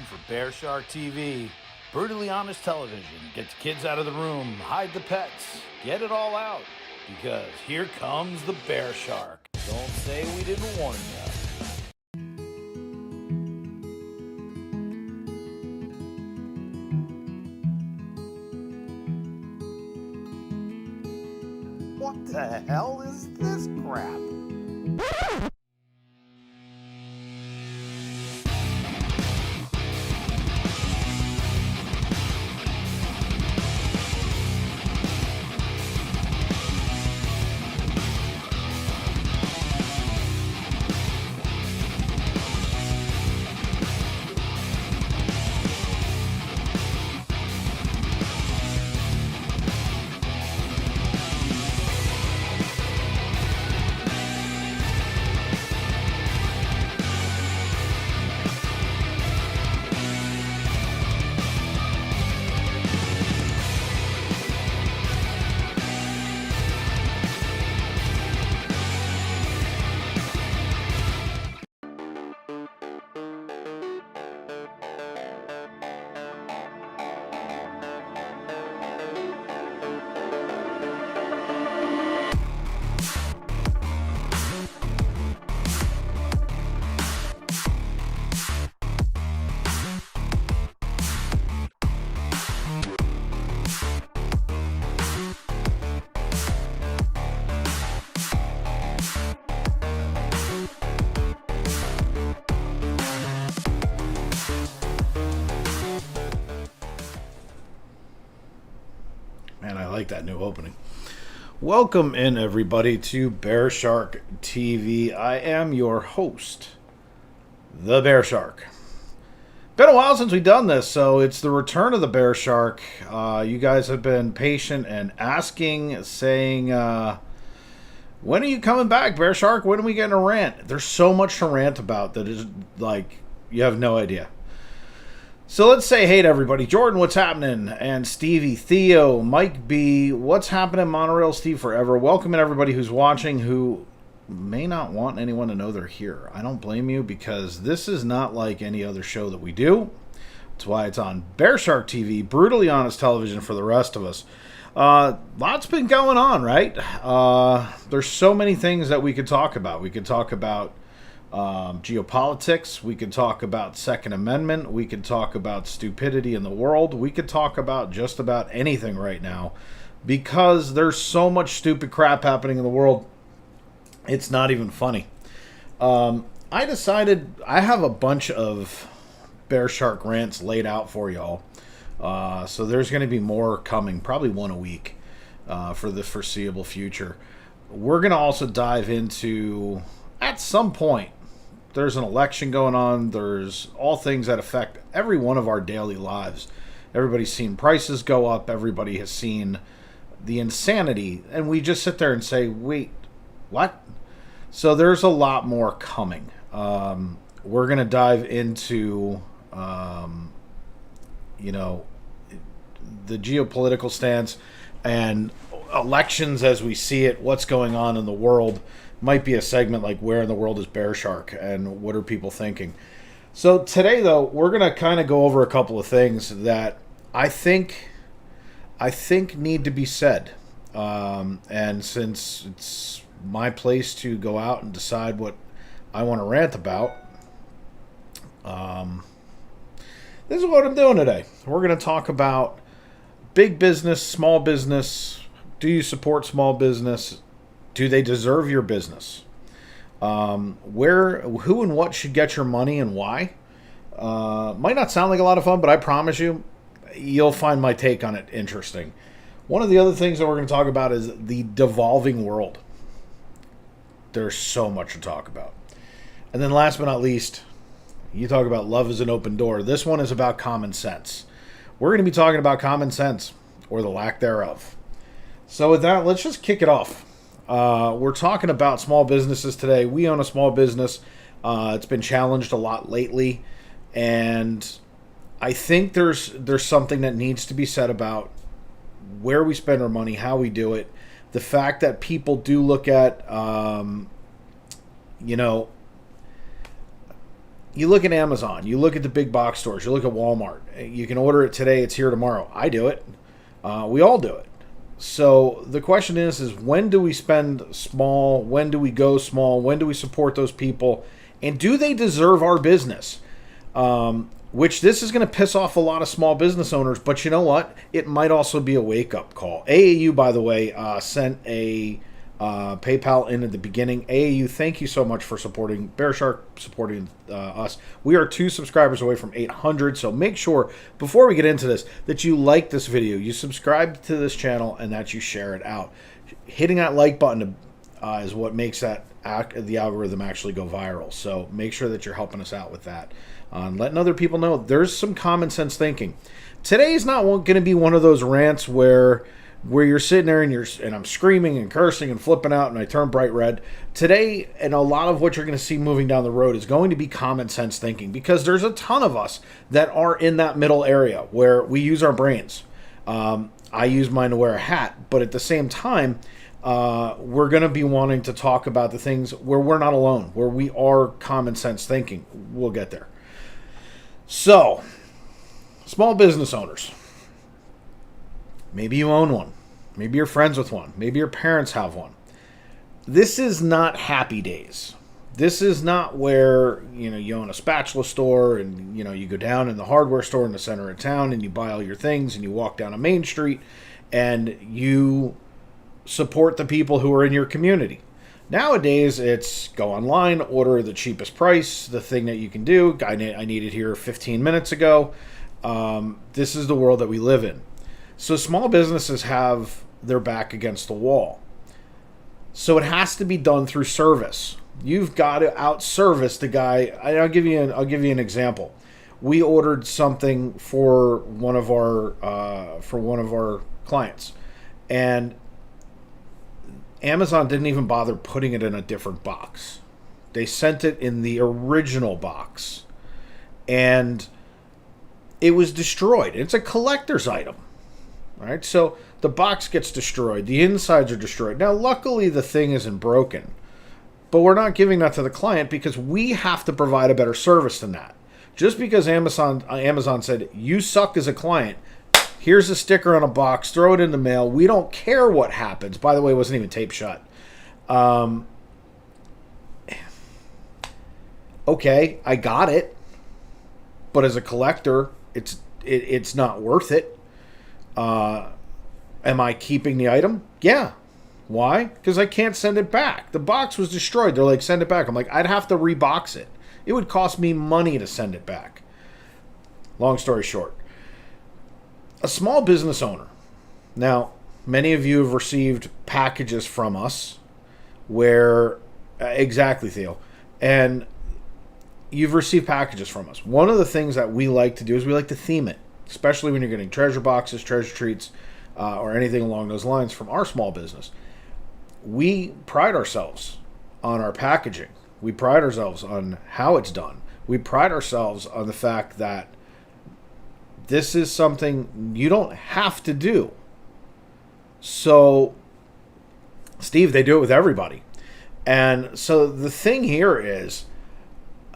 for Bearshark TV. Brutally honest television. Get the kids out of the room, hide the pets, get it all out. Because here comes the Bearshark. Don't say we didn't warn you. What the hell is this crap? Man, I like that new opening. Welcome in, everybody, to Bearshark TV. I am your host, the Bearshark. Been a while since we've done this, so it's the return of the Bearshark. You guys have been patient and asking, saying, when are you coming back, Bearshark? When are we getting a rant? There's so much to rant about that is like, you have no idea. So let's say hey to everybody. Jordan, what's happening? And Stevie, Theo, Mike B, what's happening? Monorail Steve Forever. Welcome in everybody who's watching who may not want anyone to know they're here. I don't blame you because this is not like any other show that we do. That's why it's on Bearshark TV, brutally honest television for the rest of us. Lots been going on, right? There's so many things that we could talk about. We could talk about geopolitics, we could talk about Second Amendment, we could talk about stupidity in the world, we could talk about just about anything right now because there's so much stupid crap happening in the world, it's not even funny. I decided I have a bunch of Bearshark rants laid out for y'all, so there's going to be more coming, probably one a week for the foreseeable future. We're going to also dive into, at some point, there's an election going on. There's all things that affect every one of our daily lives. Everybody's seen prices go up. Everybody has seen the insanity. And we just sit there and say, wait, what? So there's a lot more coming. We're going to dive into, the geopolitical stance and elections as we see it, what's going on in the world. Might be a segment like where in the world is Bearshark and what are people thinking. So today, though, we're going to kind of go over a couple of things that I think need to be said. And since it's my place to go out and decide what I want to rant about, this is what I'm doing today. We're going to talk about big business, small business. Do you support small business? Do they deserve your business? Who and what should get your money and why? Might not sound like a lot of fun, but I promise you, you'll find my take on it interesting. One of the other things that we're going to talk about is the devolving world. There's so much to talk about. And then last but not least, you talk about love is an open door. This one is about common sense. We're going to be talking about common sense, or the lack thereof. So with that, let's just kick it off. We're talking about small businesses today. We own a small business. It's been challenged a lot lately, and I think there's something that needs to be said about where we spend our money, how we do it, the fact that people do look at, You look at Amazon, you look at the big box stores, you look at Walmart. You can order it today, it's here tomorrow. I do it. We all do it. So the question is when do we spend small? When do we go small? When do we support those people? And do they deserve our business? Which this is going to piss off a lot of small business owners, but you know what? It might also be a wake-up call. AAU, by the way, sent a PayPal in at the beginning. AAU, thank you so much for supporting Bearshark, supporting us. We are 2 subscribers away from 800, so make sure, before we get into this, that you like this video, you subscribe to this channel, and that you share it out. Hitting that like button is what makes that the algorithm actually go viral, so make sure that you're helping us out with that. Letting other people know there's some common sense thinking. Today's not going to be one of those rants where you're sitting there and I'm screaming and cursing and flipping out and I turn bright red. Today, and a lot of what you're going to see moving down the road is going to be common sense thinking, because there's a ton of us that are in that middle area where we use our brains. I use mine to wear a hat, but at the same time, we're going to be wanting to talk about the things where we're not alone, where we are common sense thinking. We'll get there. So, small business owners. Maybe you own one. Maybe you're friends with one. Maybe your parents have one. This is not happy days. This is not where, you own a spatula store and, you go down in the hardware store in the center of town and you buy all your things and you walk down a main street and you support the people who are in your community. Nowadays, it's go online, order the cheapest price, the thing that you can do. I need it here 15 minutes ago. This is the world that we live in. So small businesses have their back against the wall. So it has to be done through service. You've got to out-service the guy. I'll give you an example. We ordered something for one of our clients, and Amazon didn't even bother putting it in a different box. They sent it in the original box, and it was destroyed. It's a collector's item. All right, so the box gets destroyed. The insides are destroyed. Now, luckily, the thing isn't broken, but we're not giving that to the client because we have to provide a better service than that. Just because Amazon said, you suck as a client, here's a sticker on a box, throw it in the mail. We don't care what happens. By the way, it wasn't even taped shut. Okay, I got it. But as a collector, it's not worth it. Am I keeping the item? Yeah. Why? Because I can't send it back. The box was destroyed. They're like, send it back. I'm like, I'd have to rebox it. It would cost me money to send it back. Long story short. A small business owner. Now, many of you have received packages from us where, exactly, Theo, and you've received packages from us. One of the things that we like to do is we like to theme it, especially when you're getting treasure boxes, treasure treats, or anything along those lines from our small business. We pride ourselves on our packaging. We pride ourselves on how it's done. We pride ourselves on the fact that this is something you don't have to do. So, Steve, they do it with everybody. And so the thing here is,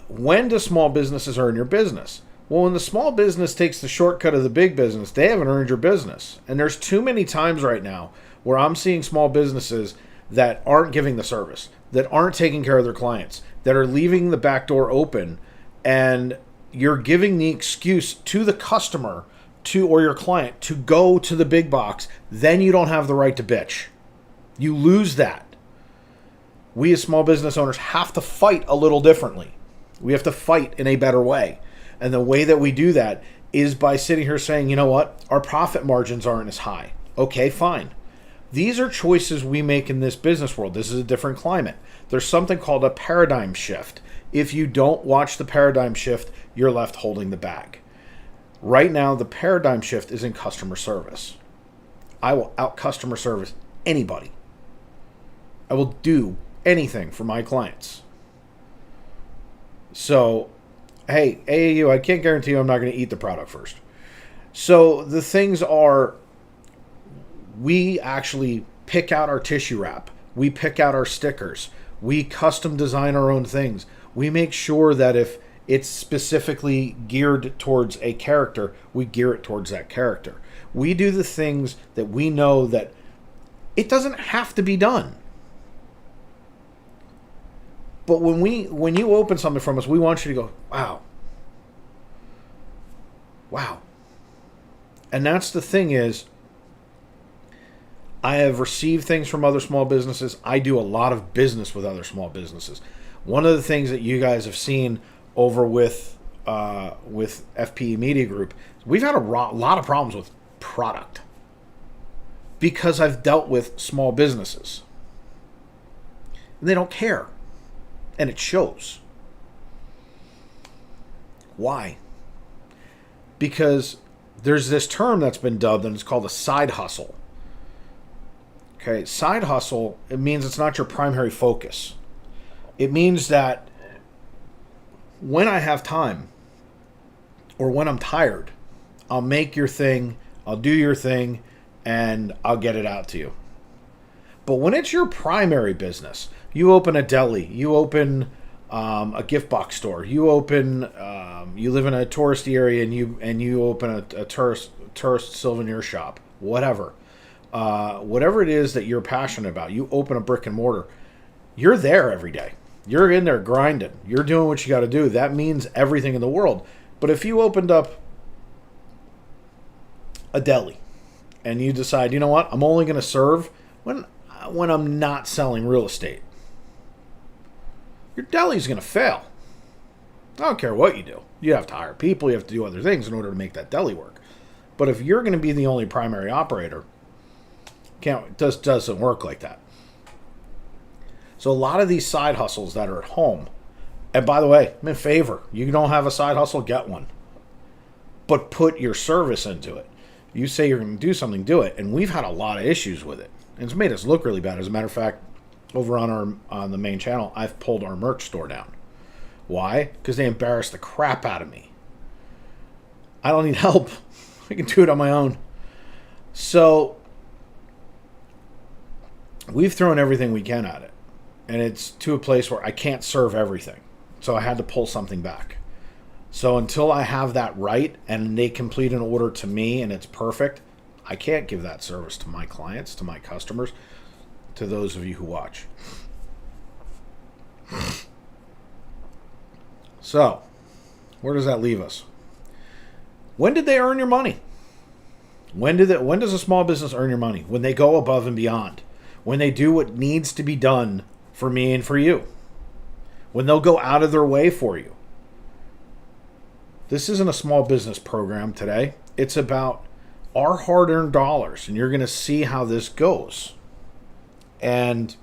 when do small businesses earn your business? Well, when the small business takes the shortcut of the big business, they haven't earned your business. And there's too many times right now where I'm seeing small businesses that aren't giving the service, that aren't taking care of their clients, that are leaving the back door open, and you're giving the excuse to the customer or your client to go to the big box. Then you don't have the right to bitch. You lose that. We as small business owners have to fight a little differently. We have to fight in a better way. And the way that we do that is by sitting here saying, you know what? Our profit margins aren't as high. Okay, fine. These are choices we make in this business world. This is a different climate. There's something called a paradigm shift. If you don't watch the paradigm shift, you're left holding the bag. Right now, the paradigm shift is in customer service. I will out customer service anybody. I will do anything for my clients. So, hey, AAU, I can't guarantee you I'm not going to eat the product first. So the things are, we actually pick out our tissue wrap. We pick out our stickers. We custom design our own things. We make sure that if it's specifically geared towards a character, we gear it towards that character. We do the things that we know that it doesn't have to be done. But when you open something from us, we want you to go, wow. Wow. And that's the thing is, I have received things from other small businesses. I do a lot of business with other small businesses. One of the things that you guys have seen over with FPE Media Group, we've had a lot of problems with product because I've dealt with small businesses. And they don't care. And it shows. Why? Because there's this term that's been dubbed, and it's called a side hustle. Okay, side hustle, it means it's not your primary focus. It means that when I have time or when I'm tired, I'll make your thing, I'll do your thing, and I'll get it out to you. But when it's your primary business, you open a deli, you open a gift box store, you live in a touristy area and you open a tourist souvenir shop, whatever it is that you're passionate about, you open a brick and mortar, you're there every day. You're in there grinding. You're doing what you got to do. That means everything in the world. But if you opened up a deli and you decide, you know what, I'm only going to serve when I'm not selling real estate, your deli's going to fail. I don't care what you do. You have to hire people. You have to do other things in order to make that deli work. But if you're going to be the only primary operator, it doesn't work like that. So a lot of these side hustles that are at home, and by the way, I'm in favor. You don't have a side hustle, get one. But put your service into it. You say you're going to do something, do it. And we've had a lot of issues with it. And it's made us look really bad. As a matter of fact, over on the main channel, I've pulled our merch store down. Why? Because they embarrassed the crap out of me. I don't need help. I can do it on my own. So we've thrown everything we can at it. And it's to a place where I can't serve everything. So I had to pull something back. So until I have that right and they complete an order to me and it's perfect, I can't give that service to my clients, to my customers, to those of you who watch. So, where does that leave us? When did they earn your money? When does a small business earn your money? When they go above and beyond. When they do what needs to be done for me and for you. When they'll go out of their way for you. This isn't a small business program today. It's about our hard-earned dollars, and you're going to see how this goes. And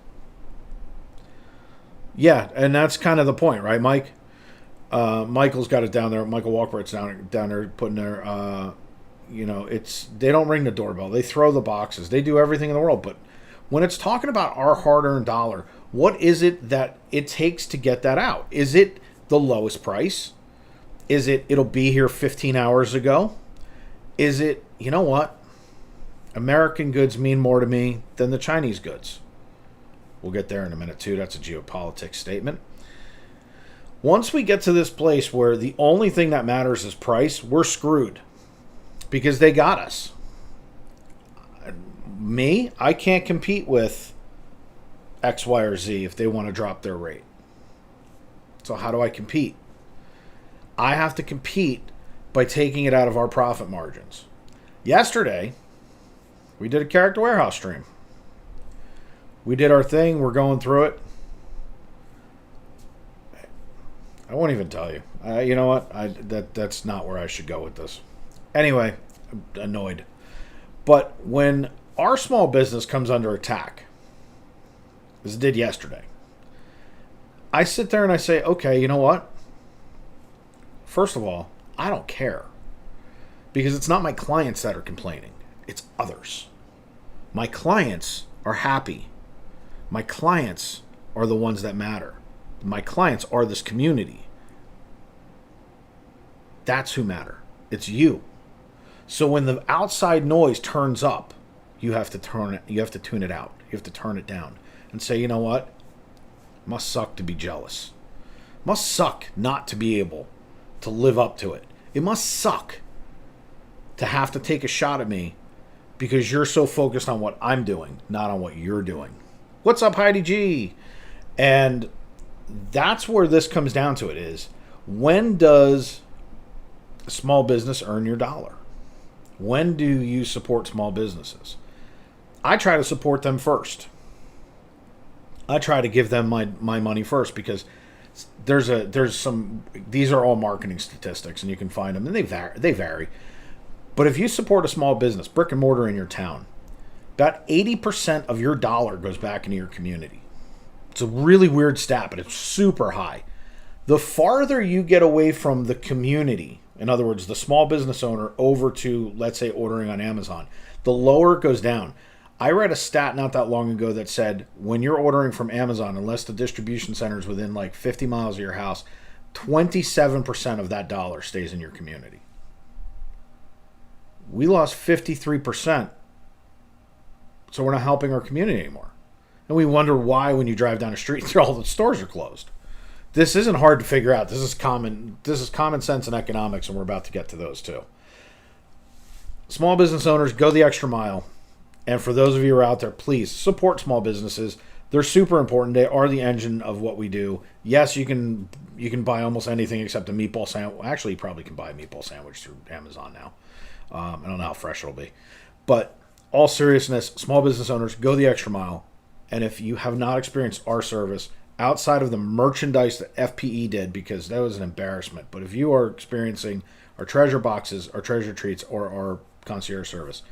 yeah, and that's kind of the point, right, Mike? Michael's got it down there. Michael Walker's down there putting their, they don't ring the doorbell. They throw the boxes. They do everything in the world. But when it's talking about our hard-earned dollar, what is it that it takes to get that out? Is it the lowest price? Is it'll be here 15 hours ago? Is it, you know what? American goods mean more to me than the Chinese goods. We'll get there in a minute too. That's a geopolitics statement. Once we get to this place where the only thing that matters is price, we're screwed. Because they got us. Me, I can't compete with X, Y, or Z if they want to drop their rate. So how do I compete? I have to compete by taking it out of our profit margins. Yesterday, we did a Character Warehouse stream. We did our thing. We're going through it. I won't even tell you. You know what? That's not where I should go with this. Anyway, I'm annoyed. But when our small business comes under attack, as it did yesterday, I sit there and I say, okay, you know what? First of all, I don't care. Because it's not my clients that are complaining. It's others. My clients are happy. My clients are the ones that matter. My clients are this community. That's who matter. It's you. So when the outside noise turns up, you have to tune it out. You have to turn it down and say, you know what? Must suck to be jealous. Must suck not to be able to live up to it. It must suck to have to take a shot at me because you're so focused on what I'm doing, not on what you're doing. What's up, Heidi G? And that's where this comes down to it is, when does a small business earn your dollar? When do you support small businesses? I try to support them first. I try to give them my money first because there's some, these are all marketing statistics and you can find them and they vary. But if you support a small business, brick and mortar in your town, about 80% of your dollar goes back into your community. It's a really weird stat, but it's super high. The farther you get away from the community, in other words, the small business owner, over to, let's say, ordering on Amazon, the lower it goes down. I read a stat not that long ago that said when you're ordering from Amazon, unless the distribution center is within like 50 miles of your house, 27% of that dollar stays in your community. We lost 53%, so we're not helping our community anymore. And we wonder why when you drive down the street, all the stores are closed. This isn't hard to figure out. This is common sense and economics, and we're about to get to those too. Small business owners, go the extra mile. And for those of you who are out there, please support small businesses. They're super important. They are the engine of what we do. Yes, you can buy almost anything except a meatball sandwich. Actually, you probably can buy a meatball sandwich through Amazon now. I don't know how fresh it'll be. But all seriousness, small business owners, go the extra mile. And if you have not experienced our service outside of the merchandise that FPE did, because that was an embarrassment, but if you are experiencing our treasure boxes, our treasure treats, or our concierge service,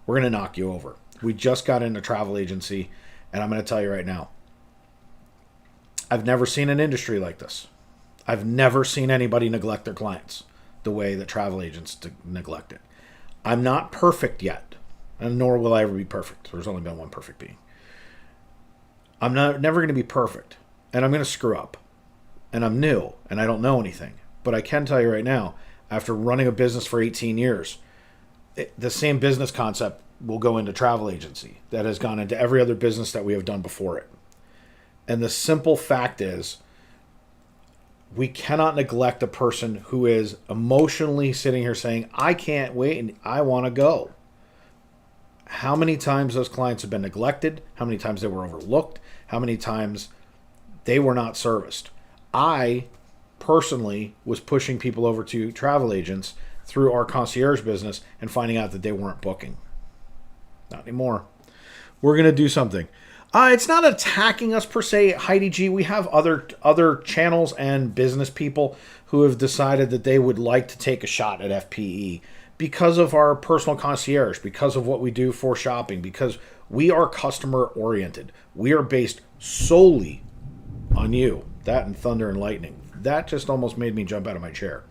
we're going to knock you over. We just got into travel agency, and I'm going to tell you right now, I've never seen an industry like this. I've never seen anybody neglect their clients the way that travel agents neglect it. I'm not perfect yet, and nor will I ever be perfect. There's only been one perfect being. I'm never going to be perfect, and I'm going to screw up. And I'm new, and I don't know anything. But I can tell you right now, after running a business for 18 years, the same business concept will go into travel agency that has gone into every other business that we have done before it. And the simple fact is, we cannot neglect a person who is emotionally sitting here saying, I can't wait and I want to go. How many times those clients have been neglected, how many times they were overlooked, how many times they were not serviced. I personally was pushing people over to travel agents through our concierge business and finding out that they weren't booking. Not anymore. We're going to do something. It's not attacking us per se, Heidi G. We have other channels and business people who have decided that they would like to take a shot at FPE because of our personal concierge, because of what we do for shopping, because we are customer oriented. We are based solely on you. That and thunder and lightning. That just almost made me jump out of my chair.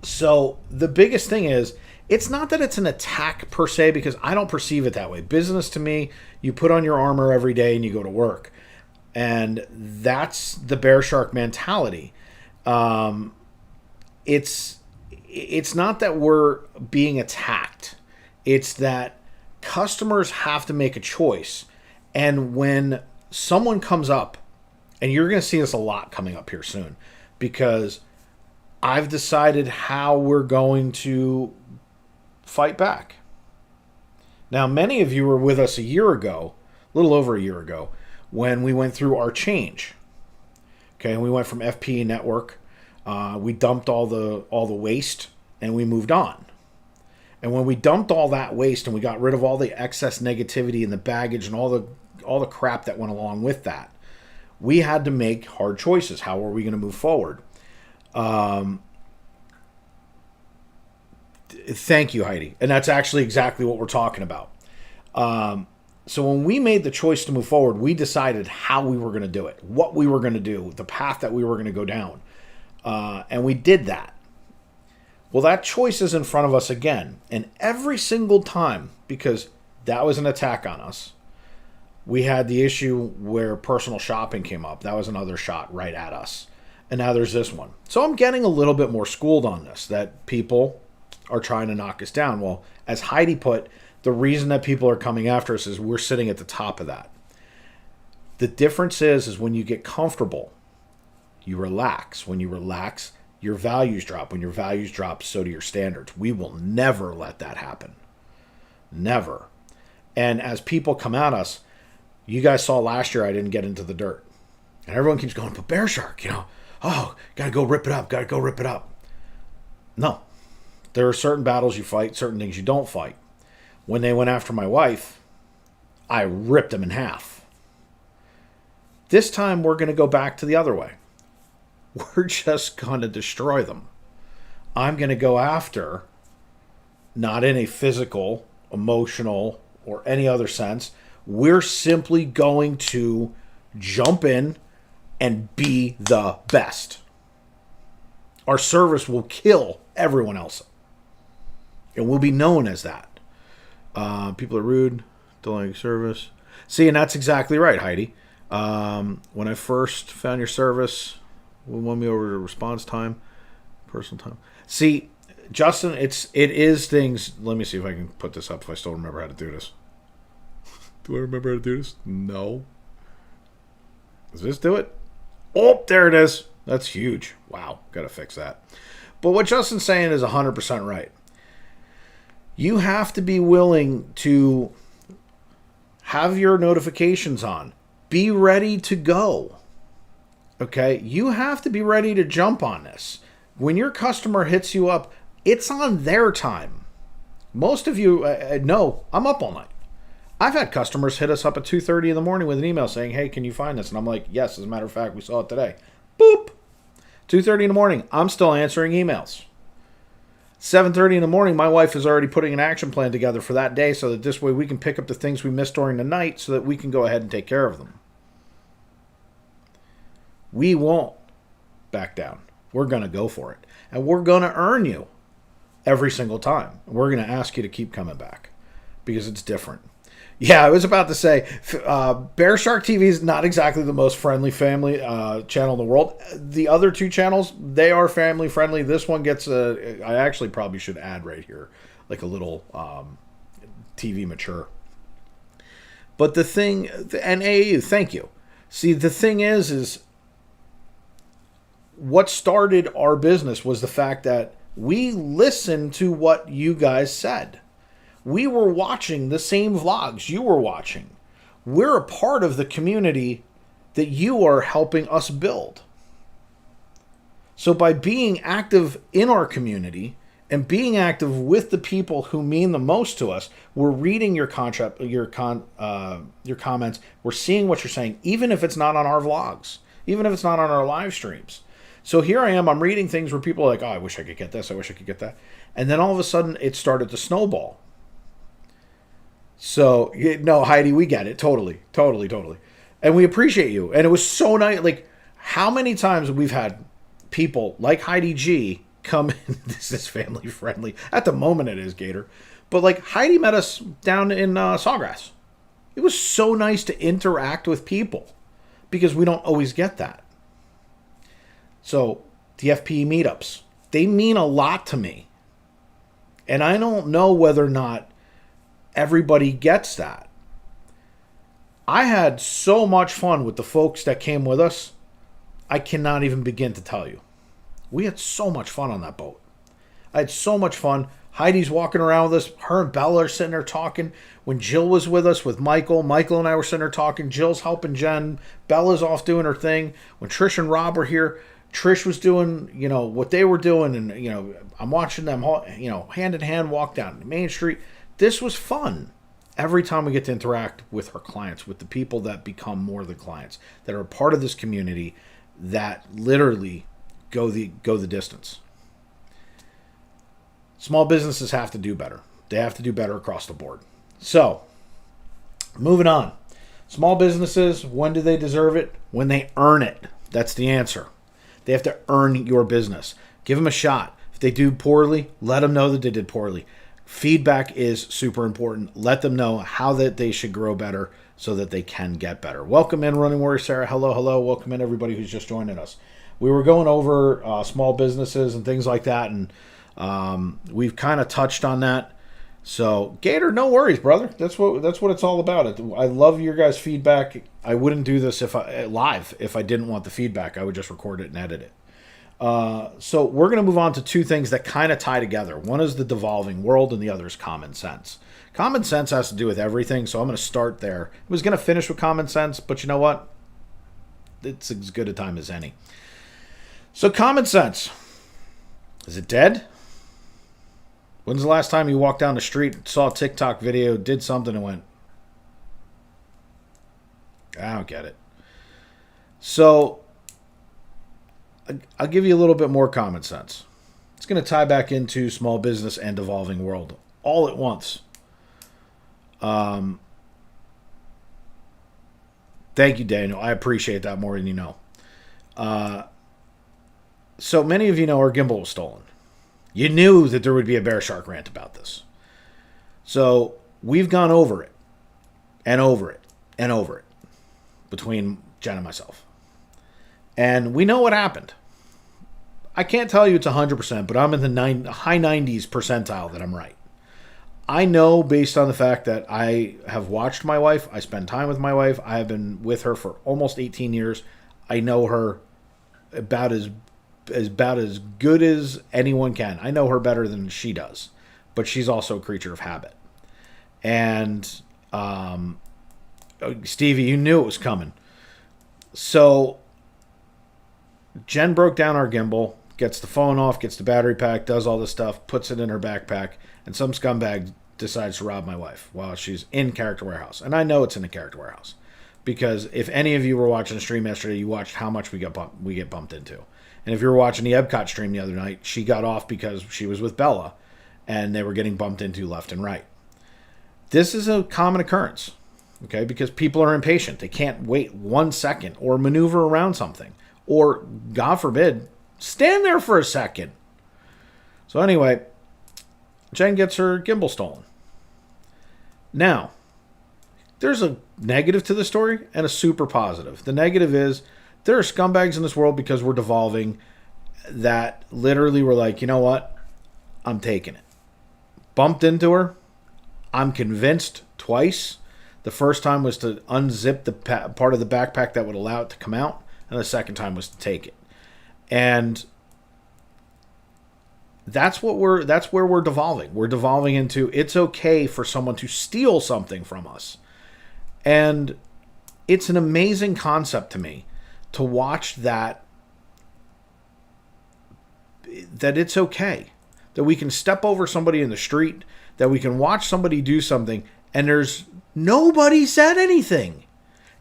So the biggest thing is, it's not that it's an attack per se, because I don't perceive it that way. Business to me, you put on your armor every day and you go to work. And that's the Bearshark mentality. It's not that we're being attacked. It's that customers have to make a choice. And when someone comes up, and you're going to see this a lot coming up here soon, because I've decided how we're going to fight back. Now, many of you were with us a year ago, a little over a year ago, when we went through our change. Okay, and we went from FPE network. We dumped all the waste, and we moved on. And when we dumped all that waste and we got rid of all the excess negativity and the baggage and all the crap that went along with that, we had to make hard choices. How are we going to move forward? Thank you, Heidi. And that's actually exactly what we're talking about. So when we made the choice to move forward, we decided how we were going to do it, what we were going to do, the path that we were going to go down. And we did that. Well, that choice is in front of us again. And every single time, because that was an attack on us, we had the issue where personal shopping came up. That was another shot right at us. And now there's this one. So I'm getting a little bit more schooled on this, that people are trying to knock us down. Well, as Heidi put, the reason that people are coming after us is we're sitting at the top of that. The difference is when you get comfortable, You relax. When you relax, your values drop. When your values drop, so do your standards. We will never let that happen. Never. And as people come at us, you guys saw last year I didn't get into the dirt. And everyone keeps going, but Bearshark, oh, gotta go rip it up, gotta go rip it up. No. There are certain battles you fight, certain things you don't fight. When they went after my wife, I ripped them in half. This time we're going to go back to the other way. We're just going to destroy them. I'm going to go after, not in a physical, emotional, or any other sense. We're simply going to jump in and be the best. Our service will kill everyone else. And we'll be known as that. People are rude, don't like service. See, and that's exactly right, Heidi. When I first found your service, won me over to response time, personal time. See, Justin, it is things. Let me see if I can put this up if I still remember how to do this. Do I remember how to do this? No. Does this do it? Oh, there it is. That's huge. Wow, gotta fix that. But what Justin's saying is 100% right. You have to be willing to have your notifications on. Be ready to go. Okay? You have to be ready to jump on this. When your customer hits you up, it's on their time. Most of you know I'm up all night. I've had customers hit us up at 2:30 in the morning with an email saying, hey, can you find this? And I'm like, yes, as a matter of fact, we saw it today. Boop. 2:30 in the morning, I'm still answering emails. 7:30 in the morning, my wife is already putting an action plan together for that day so that this way we can pick up the things we missed during the night so that we can go ahead and take care of them. We won't back down. We're going to go for it. And we're going to earn you every single time. We're going to ask you to keep coming back because it's different. Yeah, I was about to say, Bearshark TV is not exactly the most friendly family channel in the world. The other two channels, they are family friendly. This one gets I actually probably should add right here, like a little TV mature. But the thing, and AAU, thank you. See, the thing is what started our business was the fact that we listened to what you guys said. We were watching the same vlogs you were watching. We're a part of the community that you are helping us build. So by being active in our community and being active with the people who mean the most to us, we're reading your comments. We're seeing what you're saying, even if it's not on our vlogs, even if it's not on our live streams. So here I am, I'm reading things where people are like, oh, I wish I could get this, I wish I could get that. And then all of a sudden it started to snowball. So, no, Heidi, we get it. Totally. And we appreciate you. And it was so nice. Like, how many times we've had people like Heidi G come in. This is family friendly. At the moment it is, Gator. But, like, Heidi met us down in Sawgrass. It was so nice to interact with people because we don't always get that. So, the FPE meetups, they mean a lot to me. And I don't know whether or not everybody gets that. I had so much fun with the folks that came with us. I cannot even begin to tell you. We had so much fun on that boat. I had so much fun. Heidi's walking around with us. Her and Bella are sitting there talking. When Jill was with us with Michael and I were sitting there talking. Jill's helping Jen. Bella's off doing her thing. When Trish and Rob were here, Trish was doing, what they were doing. And, I'm watching them, hand in hand walk down Main Street. This was fun. Every time we get to interact with our clients, with the people that become more than clients, that are a part of this community, that literally go the distance. Small businesses have to do better. They have to do better across the board. So, moving on. Small businesses, when do they deserve it? When they earn it. That's the answer. They have to earn your business. Give them a shot. If they do poorly, let them know that they did poorly. Feedback is super important. Let them know how that they should grow better so that they can get better. Welcome in, Running Warrior Sarah. Hello. Welcome in, everybody who's just joining us. We were going over small businesses and things like that, and we've kind of touched on that. So Gator, no worries, brother. That's what it's all about. I love your guys' feedback. I wouldn't do this if I live if I didn't want the feedback. I would just record it and edit it. So we're going to move on to two things that kind of tie together. One is the devolving world, and the other is common sense. Common sense has to do with everything, so I'm going to start there. I was going to finish with common sense, but you know what? It's as good a time as any. So common sense. Is it dead? When's the last time you walked down the street, saw a TikTok video, did something, and went, I don't get it. So I'll give you a little bit more common sense. It's going to tie back into small business and devolving world all at once. Thank you, Daniel. I appreciate that more than you know. So many of you know our gimbal was stolen. You knew that there would be a Bearshark rant about this. So we've gone over it and over it and over it between Jen and myself. And we know what happened. I can't tell you it's 100%, but I'm in the high 90s percentile that I'm right. I know based on the fact that I have watched my wife. I spend time with my wife. I have been with her for almost 18 years. I know her about as good as anyone can. I know her better than she does, but she's also a creature of habit. And Stevie, you knew it was coming. So Jen broke down our gimbal, gets the phone off, gets the battery pack, does all this stuff, puts it in her backpack, and some scumbag decides to rob my wife while she's in Character Warehouse. And I know it's in the Character Warehouse because if any of you were watching the stream yesterday, you watched how much we get bumped into. And if you were watching the Epcot stream the other night, she got off because she was with Bella and they were getting bumped into left and right. This is a common occurrence, okay, because people are impatient. They can't wait 1 second or maneuver around something or, God forbid, stand there for a second. So anyway, Jen gets her gimbal stolen. Now, there's a negative to the story and a super positive. The negative is there are scumbags in this world because we're devolving that literally were like, you know what? I'm taking it. Bumped into her. I'm convinced twice. The first time was to unzip the part of the backpack that would allow it to come out. And the second time was to take it. And that's where we're devolving. We're devolving into it's okay for someone to steal something from us. And it's an amazing concept to me to watch that it's okay. That we can step over somebody in the street, that we can watch somebody do something, and there's nobody said anything.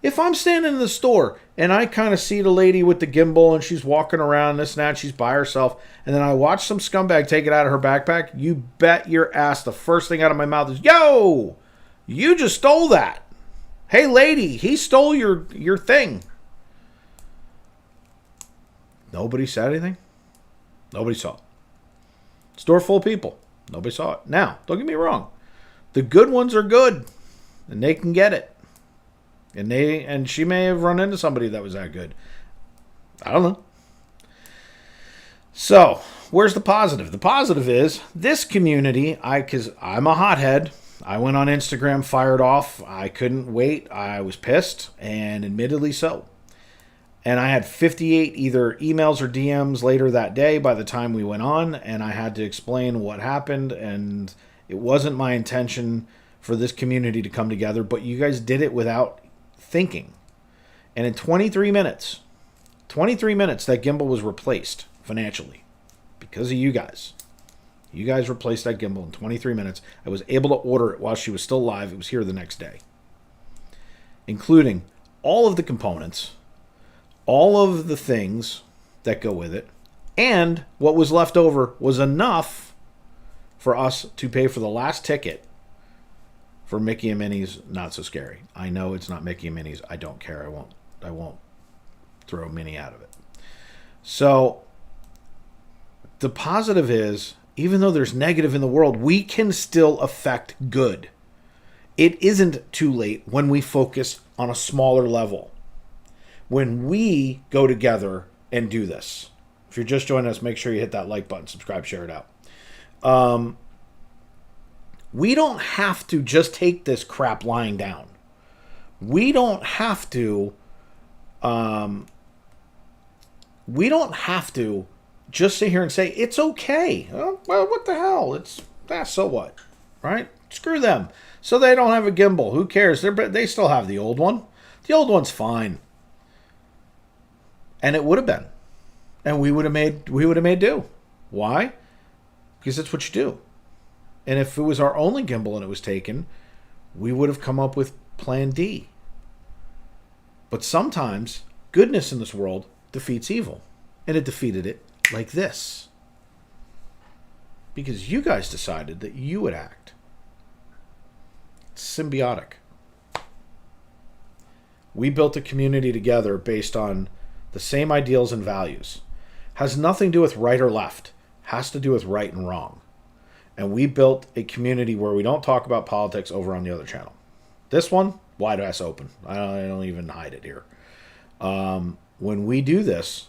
If I'm standing in the store and I kind of see the lady with the gimbal and she's walking around this and that, she's by herself, and then I watch some scumbag take it out of her backpack, you bet your ass the first thing out of my mouth is, yo, you just stole that. Hey, lady, he stole your thing. Nobody said anything. Nobody saw it. Store full of people. Nobody saw it. Now, don't get me wrong. The good ones are good, and they can get it. And she may have run into somebody that was that good. I don't know. So, where's the positive? The positive is this community, because I'm a hothead. I went on Instagram, fired off. I couldn't wait. I was pissed, and admittedly so. And I had 58 either emails or DMs later that day by the time we went on, and I had to explain what happened, and it wasn't my intention for this community to come together, but you guys did it without thinking. And in 23 minutes, that gimbal was replaced financially because of you guys. You guys replaced that gimbal in 23 minutes. I was able to order it while she was still live. It was here the next day, including all of the components, all of the things that go with it, and what was left over was enough for us to pay for the last ticket for Mickey and Minnie's Not So Scary. I know it's not Mickey and Minnie's. I don't care. I won't throw Minnie out of it. So the positive is, even though there's negative in the world, we can still affect good. It isn't too late when we focus on a smaller level. When we go together and do this. If you're just joining us, make sure you hit that like button, subscribe, share it out. We don't have to just take this crap lying down. We don't have to just sit here and say it's okay. Oh, well, what the hell? So what, right? Screw them. So they don't have a gimbal. Who cares? They still have the old one. The old one's fine, and it would have been, and we would have made do. Why? Because that's what you do. And if it was our only gimbal and it was taken, we would have come up with Plan D. But sometimes goodness in this world defeats evil. And it defeated it like this. Because you guys decided that you would act. It's symbiotic. We built a community together based on the same ideals and values. Has nothing to do with right or left. Has to do with right and wrong. And we built a community where we don't talk about politics over on the other channel. This one, wide ass open. I don't even hide it here. When we do this,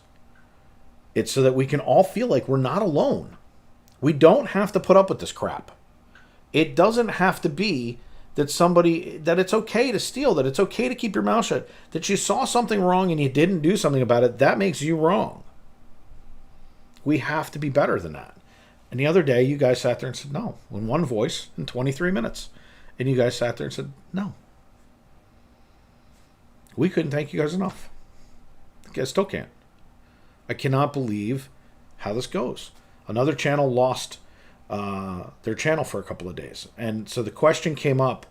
it's so that we can all feel like we're not alone. We don't have to put up with this crap. It doesn't have to be that it's okay to steal, that it's okay to keep your mouth shut, that you saw something wrong and you didn't do something about it. That makes you wrong. We have to be better than that. And the other day, you guys sat there and said no, in one voice, in 23 minutes. And you guys sat there and said no. We couldn't thank you guys enough. I still can't. I cannot believe how this goes. Another channel lost their channel for a couple of days. And so the question came up,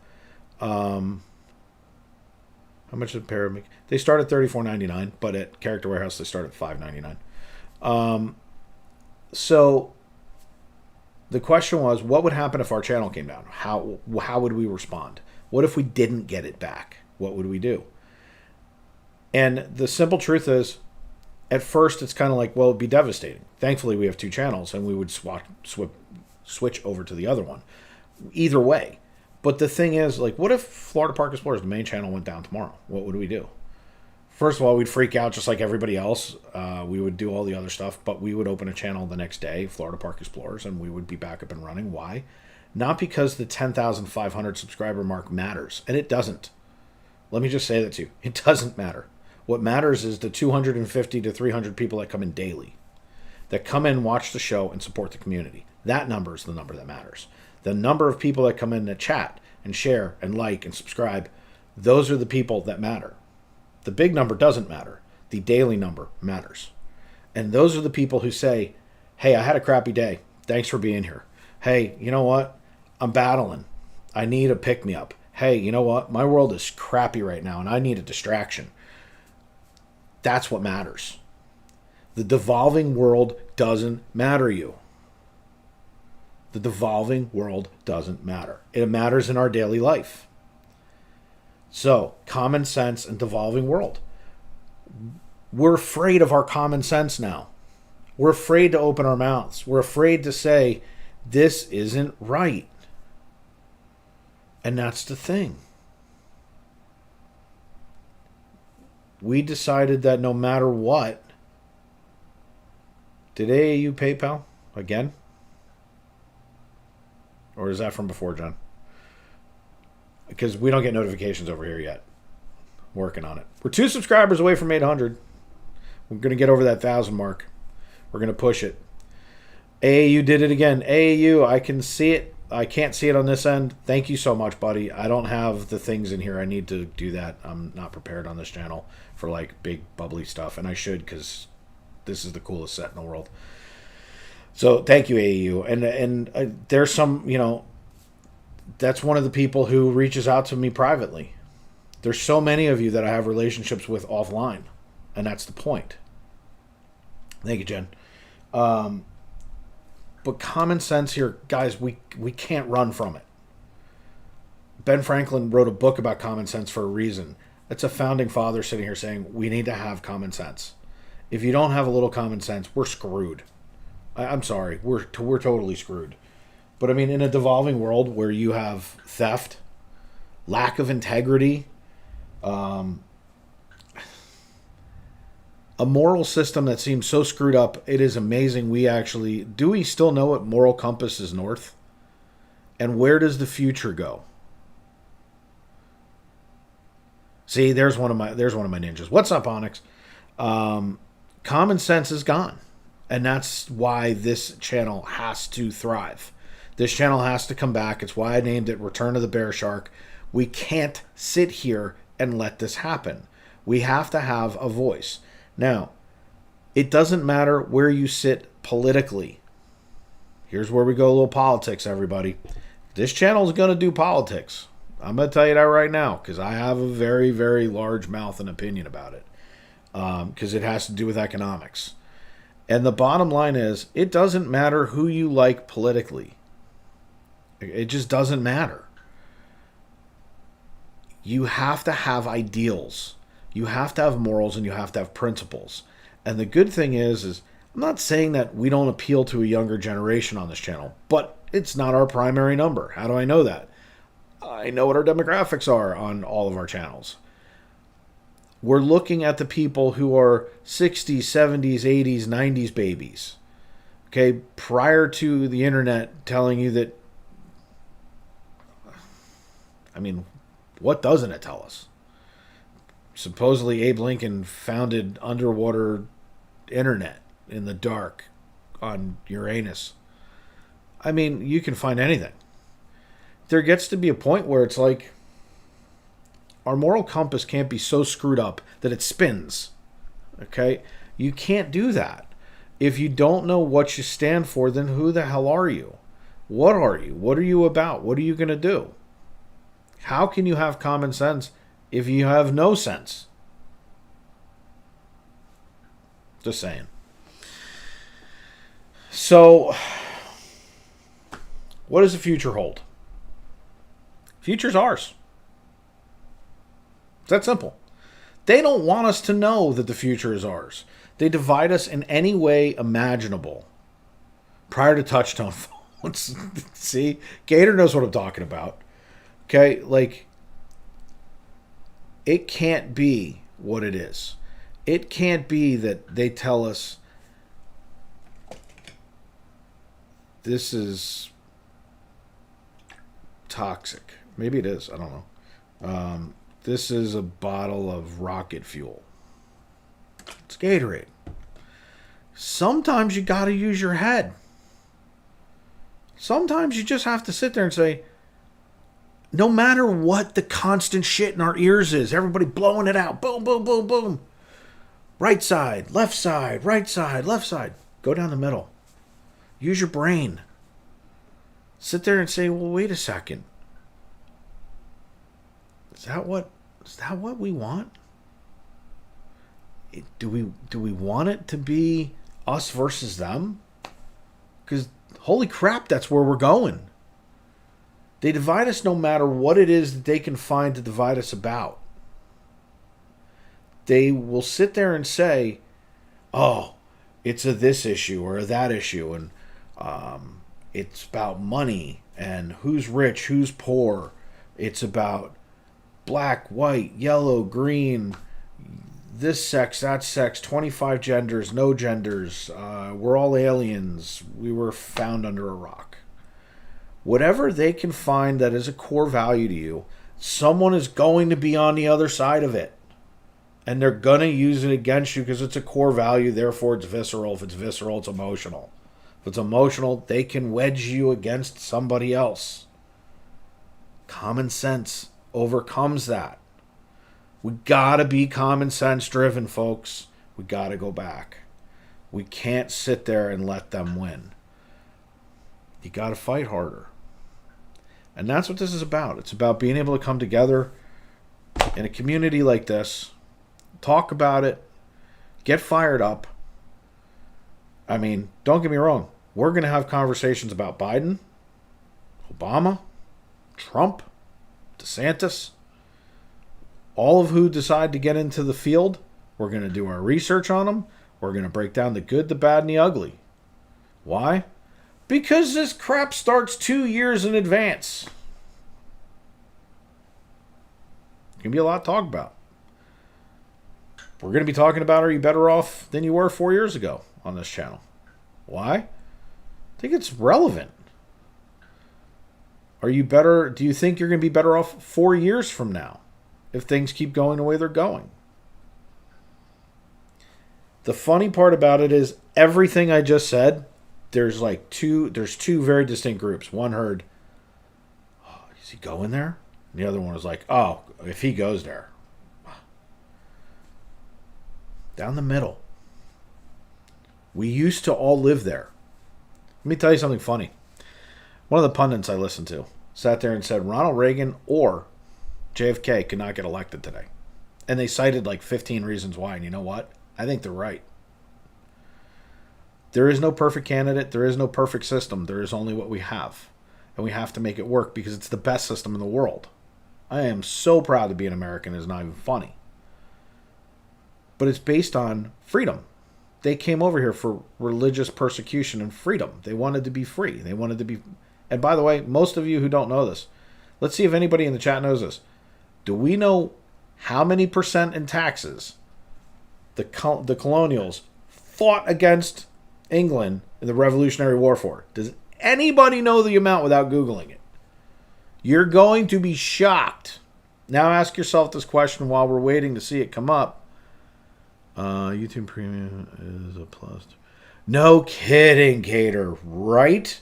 how much did Pyramid? They start at $34.99, but at Character Warehouse they start at $5.99. So the question was, what would happen if our channel came down? How would we respond? What if we didn't get it back? What would we do? And the simple truth is, at first it's kind of like, well, it'd be devastating. Thankfully, we have two channels, and we would switch over to the other one. Either way. But the thing is, like, what if Florida Park Explorers, the main channel, went down tomorrow? What would we do? First of all, we'd freak out just like everybody else. We would do all the other stuff, but we would open a channel the next day, Florida Park Explorers, and we would be back up and running. Why? Not because the 10,500 subscriber mark matters, and it doesn't. Let me just say that to you. It doesn't matter. What matters is the 250 to 300 people that come in daily, that come in, watch the show, and support the community. That number is the number that matters. The number of people that come in to chat and share and like and subscribe, those are the people that matter. The big number doesn't matter. The daily number matters. And those are the people who say, hey, I had a crappy day. Thanks for being here. Hey, you know what? I'm battling. I need a pick-me-up. Hey, you know what? My world is crappy right now, and I need a distraction. That's what matters. The devolving world doesn't matter you. The devolving world doesn't matter. It matters in our daily life. So, common sense and devolving world. We're afraid of our common sense now. We're afraid to open our mouths. We're afraid to say, this isn't right. And that's the thing. We decided that no matter what, did AAU PayPal again? Or is that from before, John? Because we don't get notifications over here yet. I'm working on it. We're 2 subscribers away from 800. We're going to get over that 1,000 mark. We're going to push it. AAU did it again. AAU, I can see it. I can't see it on this end. Thank you so much, buddy. I don't have the things in here. I need to do that. I'm not prepared on this channel for like big bubbly stuff. And I should, because this is the coolest set in the world. So thank you, AAU. And there's some, that's one of the people who reaches out to me privately. There's so many of you that I have relationships with offline. And that's the point. Thank you, Jen. But common sense here, guys, we can't run from it. Ben Franklin wrote a book about common sense for a reason. It's a founding father sitting here saying we need to have common sense. If you don't have a little common sense, we're screwed. I'm sorry, we're totally screwed. But I mean, in a devolving world where you have theft, lack of integrity, a moral system that seems so screwed up, it is amazing we still know what moral compass is north? And where does the future go? See, there's one of my ninjas. What's up, Onyx? Common sense is gone. And that's why this channel has to thrive. This channel has to come back. It's why I named it Return of the Bearshark. We can't sit here and let this happen. We have to have a voice. Now, it doesn't matter where you sit politically. Here's where we go a little politics, everybody. This channel is going to do politics. I'm going to tell you that right now because I have a very, very large mouth and opinion about it because it has to do with economics. And the bottom line is, it doesn't matter who you like politically. It just doesn't matter. You have to have ideals. You have to have morals and you have to have principles. And the good thing is I'm not saying that we don't appeal to a younger generation on this channel, but it's not our primary number. How do I know that? I know what our demographics are on all of our channels. We're looking at the people who are 60s, 70s, 80s, 90s babies. Okay, prior to the internet telling you that, I mean, what doesn't it tell us? Supposedly Abe Lincoln founded underwater internet in the dark on Uranus. I mean, you can find anything. There gets to be a point where it's like our moral compass can't be so screwed up that it spins. Okay? You can't do that. If you don't know what you stand for, then who the hell are you? What are you? What are you about? What are you going to do? How can you have common sense if you have no sense? Just saying. So, what does the future hold? Future's ours. It's that simple. They don't want us to know that the future is ours. They divide us in any way imaginable. Prior to touch-tone phones. See? Gator knows what I'm talking about. Okay? Like, it can't be what it is. It can't be that they tell us this is toxic. Maybe it is. I don't know. This is a bottle of rocket fuel. It's Gatorade. Sometimes you got to use your head. Sometimes you just have to sit there and say, no matter what the constant shit in our ears is, everybody blowing it out. Boom, boom, boom, boom. Right side, left side, right side, left side. Go down the middle. Use your brain. Sit there and say, well, wait a second. Is that what we want? Do we want it to be us versus them? Because holy crap, that's where we're going. They divide us no matter what it is that they can find to divide us about. They will sit there and say, oh, it's a this issue or a that issue, and it's about money and who's rich, who's poor. It's about black, white, yellow, green, this sex, that sex, 25 genders, no genders. We're all aliens. We were found under a rock. Whatever they can find that is a core value to you, someone is going to be on the other side of it. And they're going to use it against you because it's a core value. Therefore, it's visceral. If it's visceral, it's emotional. If it's emotional, they can wedge you against somebody else. Common sense overcomes that. We gotta be common sense driven, folks. We gotta go back. We can't sit there and let them win. You gotta fight harder. And that's what this is about. It's about being able to come together in a community like this, talk about it, get fired up. I mean, don't get me wrong. We're going to have conversations about Biden, Obama, Trump, DeSantis, all of who decide to get into the field. We're going to do our research on them. We're going to break down the good, the bad, and the ugly. Why? Because this crap starts 2 years in advance. Going to be a lot to talk about. We're going to be talking about, are you better off than you were 4 years ago on this channel? Why? I think it's relevant. Are you better? Do you think you're going to be better off 4 years from now if things keep going the way they're going? The funny part about it is everything I just said, there's two very distinct groups. One heard, oh, is he going there? And the other one was like, oh, if he goes there. Down the middle. We used to all live there. Let me tell you something funny. One of the pundits I listened to sat there and said Ronald Reagan or JFK could not get elected today. And they cited like 15 reasons why. And you know what? I think they're right. There is no perfect candidate. There is no perfect system. There is only what we have. And we have to make it work because it's the best system in the world. I am so proud to be an American. It's not even funny. But it's based on freedom. They came over here for religious persecution and freedom. They wanted to be free. They wanted to be... And by the way, most of you who don't know this, let's see if anybody in the chat knows this. Do we know how many percent in taxes the colonials fought against England in the Revolutionary War for? Does anybody know the amount without Googling it? You're going to be shocked. Now ask yourself this question while we're waiting to see it come up. YouTube Premium is a plus. No kidding, Gator, right?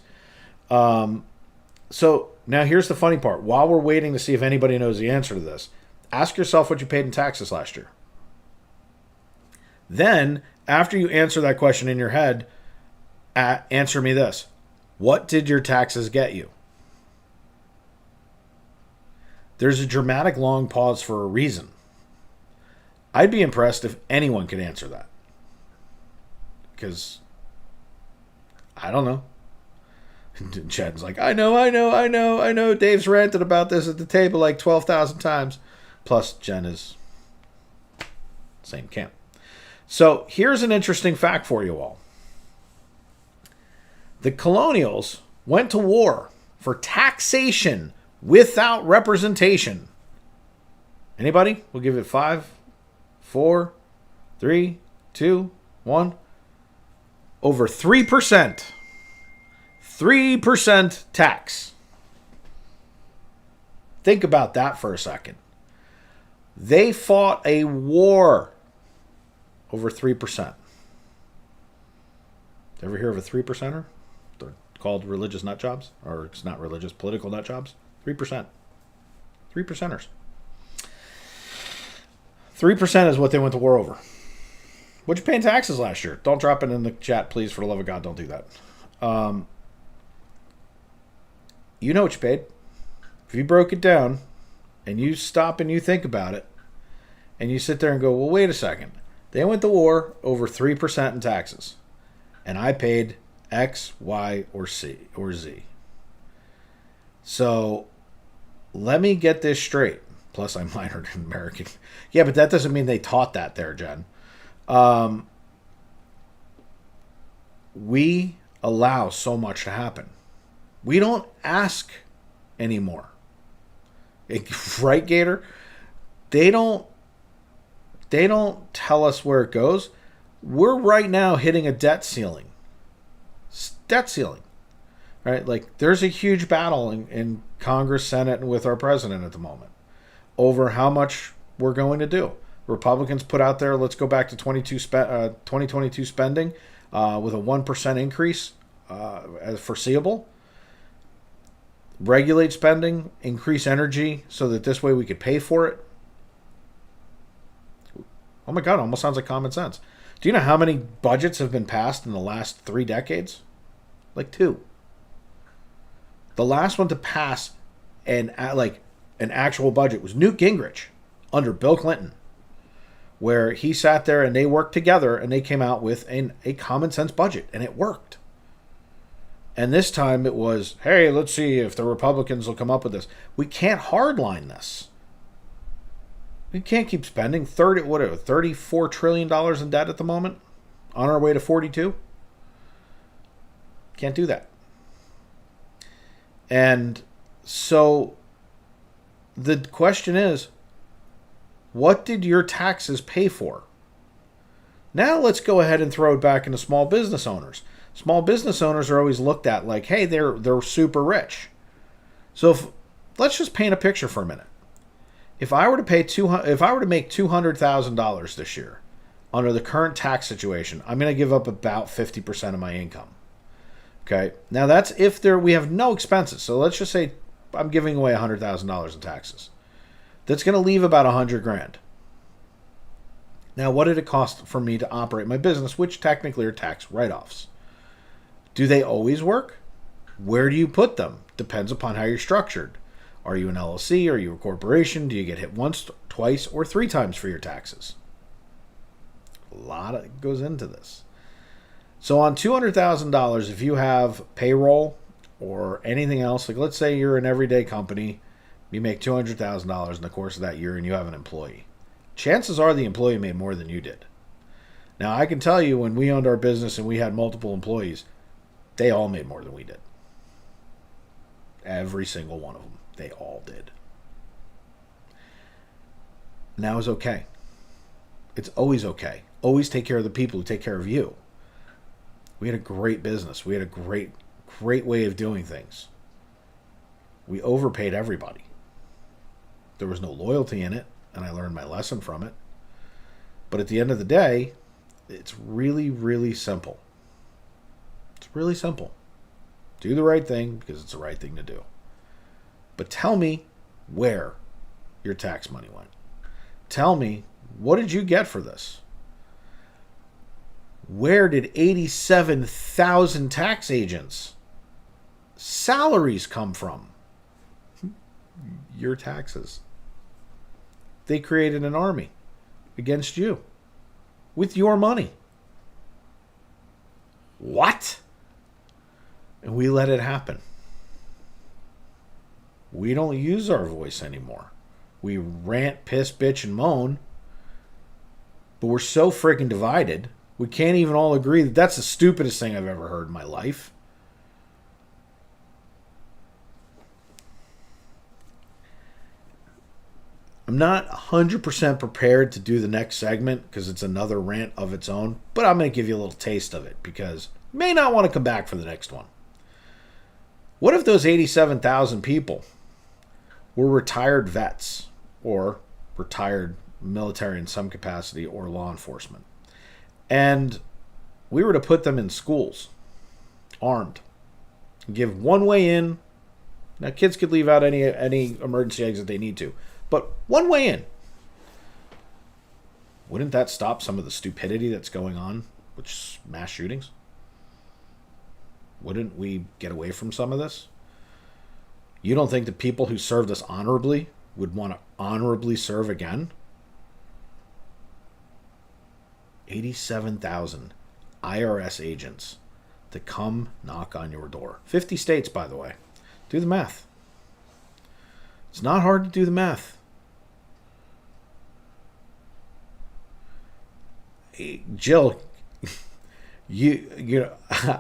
So now here's the funny part. While we're waiting to see if anybody knows the answer to this, ask yourself what you paid in taxes last year. Then, after you answer that question in your head, answer me this. What did your taxes get you? There's a dramatic long pause for a reason. I'd be impressed if anyone could answer that. Because, I don't know. Chad's like, I know. Dave's ranted about this at the table like 12,000 times. Plus, Jen is same camp. So, here's an interesting fact for you all. The colonials went to war for taxation without representation. Anybody? We'll give it 5, 4, 3, 2, 1. Over 3%. 3% tax. Think about that for a second. They fought a war over 3%. Ever hear of a 3%er? They're called religious nut jobs. Or it's not religious, political nut jobs. 3%. 3%ers. 3% is what they went to war over. What'd you pay in taxes last year? Don't drop it in the chat, please. For the love of God, don't do that. You know what you paid. If you broke it down and you stop and you think about it and you sit there and go, well, wait a second. They went to war over 3% in taxes. And I paid X, Y, or Z. So let me get this straight. Plus, I minored in American. Yeah, but that doesn't mean they taught that there, Jen. We allow so much to happen. We don't ask anymore. Right, Gator? They don't tell us where it goes. We're right now hitting a debt ceiling. Debt ceiling. Right? Like, there's a huge battle in Congress, Senate, and with our president at the moment over how much we're going to do. Republicans put out there, let's go back to 2022 spending with a 1% increase as foreseeable. Regulate spending, increase energy so that this way we could pay for it. Oh my God, it almost sounds like common sense. Do you know how many budgets have been passed in the last 3 decades? Like 2. The last one to pass an actual budget was Newt Gingrich under Bill Clinton, where he sat there and they worked together and they came out with a common sense budget, and it worked. And this time it was, hey, let's see if the Republicans will come up with this. We can't hardline this. We can't keep spending $34 trillion in debt at the moment, on our way to 42. Can't do that. And so the question is, what did your taxes pay for? Now let's go ahead and throw it back into small business owners. Small business owners are always looked at like, hey, they're super rich. So let's just paint a picture for a minute. If I were to make $200,000 this year under the current tax situation, I'm going to give up about 50% of my income. Okay. Now that's if we have no expenses. So let's just say I'm giving away $100,000 in taxes. That's going to leave about $100,000. Now, what did it cost for me to operate my business, which technically are tax write-offs? Do they always work? Where do you put them? Depends upon how you're structured. Are you an LLC? Are you a corporation? Do you get hit once, twice, or 3 times for your taxes? A lot goes into this. So on $200,000, if you have payroll or anything else, like let's say you're an everyday company, you make $200,000 in the course of that year and you have an employee. Chances are the employee made more than you did. Now, I can tell you when we owned our business and we had multiple employees, they all made more than we did. Every single one of them. They all did. Now is okay. It's always okay. Always take care of the people who take care of you. We had a great business. We had a great way of doing things. We overpaid everybody. There was no loyalty in it, and I learned my lesson from it. But at the end of the day, it's really, really simple. It's really simple. Do the right thing because it's the right thing to do. But tell me where your tax money went. Tell me, what did you get for this? Where did 87,000 tax agents' salaries come from? Your taxes. They created an army against you with your money. What? And we let it happen. We don't use our voice anymore. We rant, piss, bitch, and moan. But we're so freaking divided, we can't even all agree that that's the stupidest thing I've ever heard in my life. I'm not 100% prepared to do the next segment because it's another rant of its own, but I'm going to give you a little taste of it because you may not want to come back for the next one. What if those 87,000 people were retired vets or retired military in some capacity or law enforcement? And we were to put them in schools, armed, give one way in. Now, kids could leave out any emergency exit they need to, but one way in. Wouldn't that stop some of the stupidity that's going on with mass shootings? Wouldn't we get away from some of this? You don't think the people who served us honorably would want to honorably serve again? 87,000 IRS agents to come knock on your door. 50 states, by the way. Do the math. It's not hard to do the math. Hey, Jill, you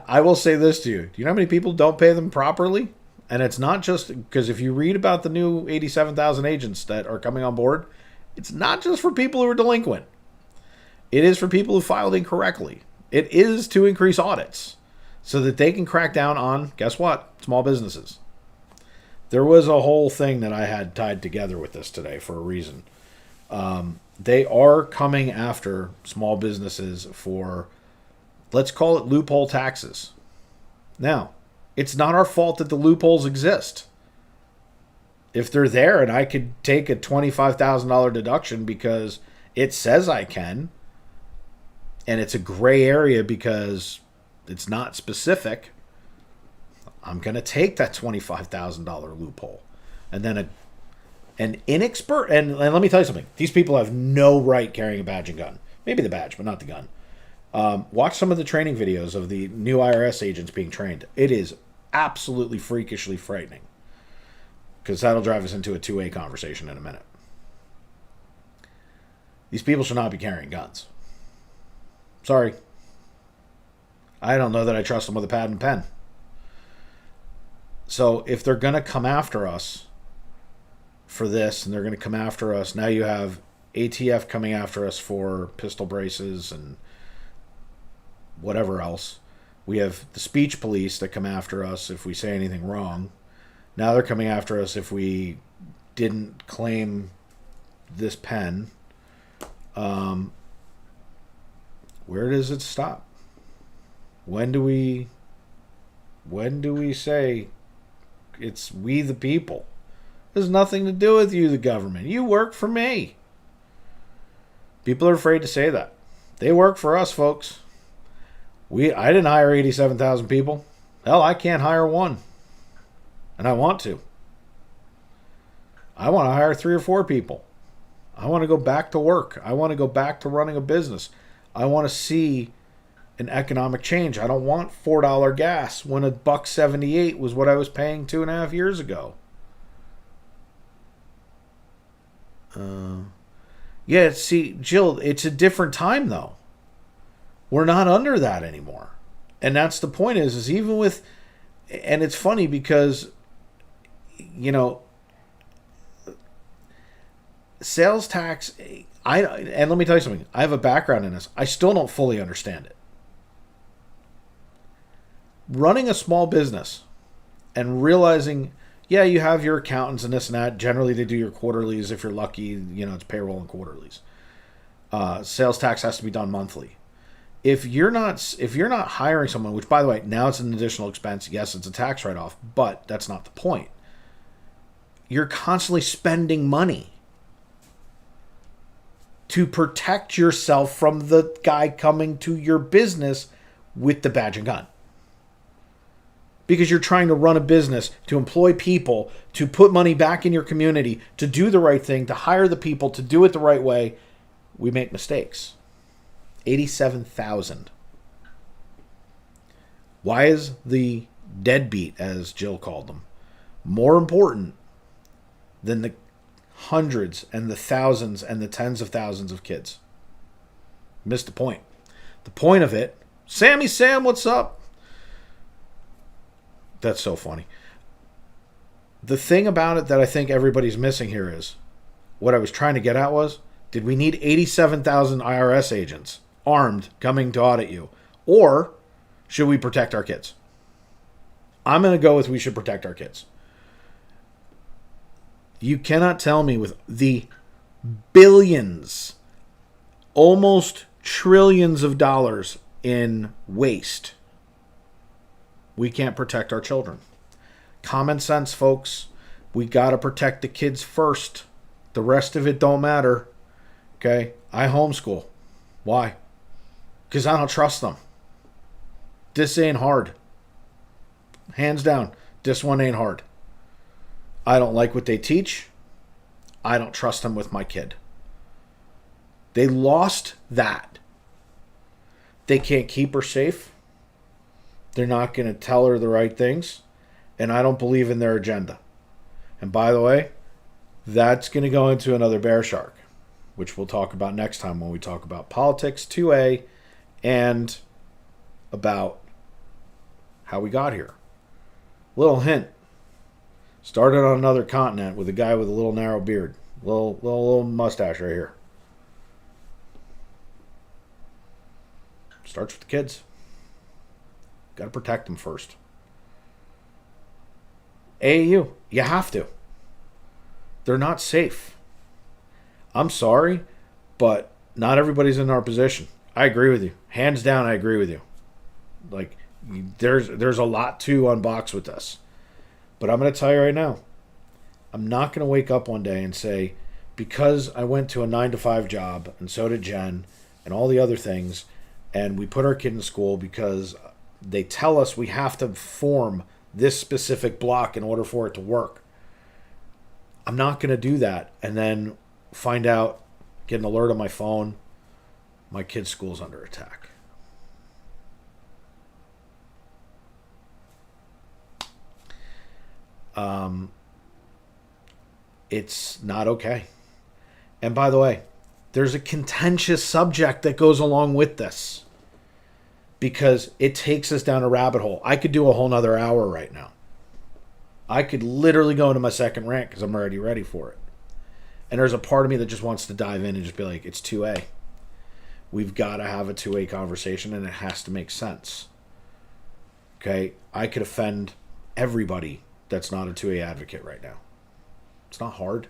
I will say this to you. Do you know how many people don't pay them properly? And it's not just because if you read about the new 87,000 agents that are coming on board, it's not just for people who are delinquent. It is for people who filed incorrectly. It is to increase audits so that they can crack down on, guess what, small businesses. There was a whole thing that I had tied together with this today for a reason. They are coming after small businesses for, let's call it loophole taxes. Now, it's not our fault that the loopholes exist. If they're there and I could take a $25,000 deduction because it says I can, and it's a gray area because it's not specific, I'm going to take that $25,000 loophole. And then an inexpert, and let me tell you something, these people have no right carrying a badge and gun. Maybe the badge, but not the gun. Watch some of the training videos of the new IRS agents being trained. It is absolutely freakishly frightening because that'll drive us into a two-way conversation in a minute. These people should not be carrying guns. Sorry. I don't know that I trust them with a pad and pen. So if they're going to come after us for this, and they're going to come after us, now you have ATF coming after us for pistol braces and whatever else. We have the speech police that come after us if we say anything wrong. Now they're coming after us if we didn't claim this pen. Where does it stop? When do we say it's we the people? It has nothing to do with you, the government. You work for me. People are afraid to say that. They work for us, folks. I didn't hire 87,000 people. Hell, I can't hire one. And I want to. I want to hire 3 or 4 people. I want to go back to work. I want to go back to running a business. I want to see an economic change. I don't want $4 gas when $1.78 was what I was paying 2.5 years ago. Yeah, see, Jill, it's a different time though. We're not under that anymore. And that's the point is even with, and it's funny because, you know, sales tax, and let me tell you something, I have a background in this. I still don't fully understand it. Running a small business and realizing, yeah, you have your accountants and this and that. Generally, they do your quarterlies. If you're lucky, you know, it's payroll and quarterlies. Sales tax has to be done monthly. If you're not hiring someone, which by the way, now it's an additional expense. Yes, it's a tax write-off, but that's not the point. You're constantly spending money to protect yourself from the guy coming to your business with the badge and gun. Because you're trying to run a business, to employ people, to put money back in your community, to do the right thing, to hire the people, to do it the right way. We make mistakes. 87,000. Why is the deadbeat, as Jill called them, more important than the hundreds and the thousands and the tens of thousands of kids? Missed the point. The point of it, Sammy Sam, what's up? That's so funny. The thing about it that I think everybody's missing here is, what I was trying to get at was, did we need 87,000 IRS agents armed coming to audit you? Or should we protect our kids? I'm going to go with we should protect our kids. You cannot tell me with the billions, almost trillions of dollars in waste, we can't protect our children. Common sense, folks. We got to protect the kids first. The rest of it don't matter. Okay? I homeschool. Why? Because I don't trust them. This ain't hard. Hands down, this one ain't hard. I don't like what they teach. I don't trust them with my kid. They lost that. They can't keep her safe. They're not going to tell her the right things. And I don't believe in their agenda. And by the way, that's going to go into another Bearshark, which we'll talk about next time when we talk about politics 2A and about how we got here. Little hint. Started on another continent with a guy with a little narrow beard. Little mustache right here. Starts with the kids. Got to protect them first. AAU, you have to. They're not safe. I'm sorry, but not everybody's in our position. I agree with you. Hands down, I agree with you. Like, there's a lot to unbox with this. But I'm going to tell you right now, I'm not going to wake up one day and say, because I went to a 9-to-5 job, and so did Jen, and all the other things, and we put our kid in school because they tell us we have to form this specific block in order for it to work. I'm not going to do that and then find out, get an alert on my phone, my kid's school's under attack. It's not okay. And by the way, there's a contentious subject that goes along with this, because it takes us down a rabbit hole. I could do a whole nother hour right now. I could literally go into my second rant because I'm already ready for it. And there's a part of me that just wants to dive in and just be like, it's 2A. We've got to have a 2A conversation, and it has to make sense. Okay? I could offend everybody that's not a 2A advocate right now. It's not hard.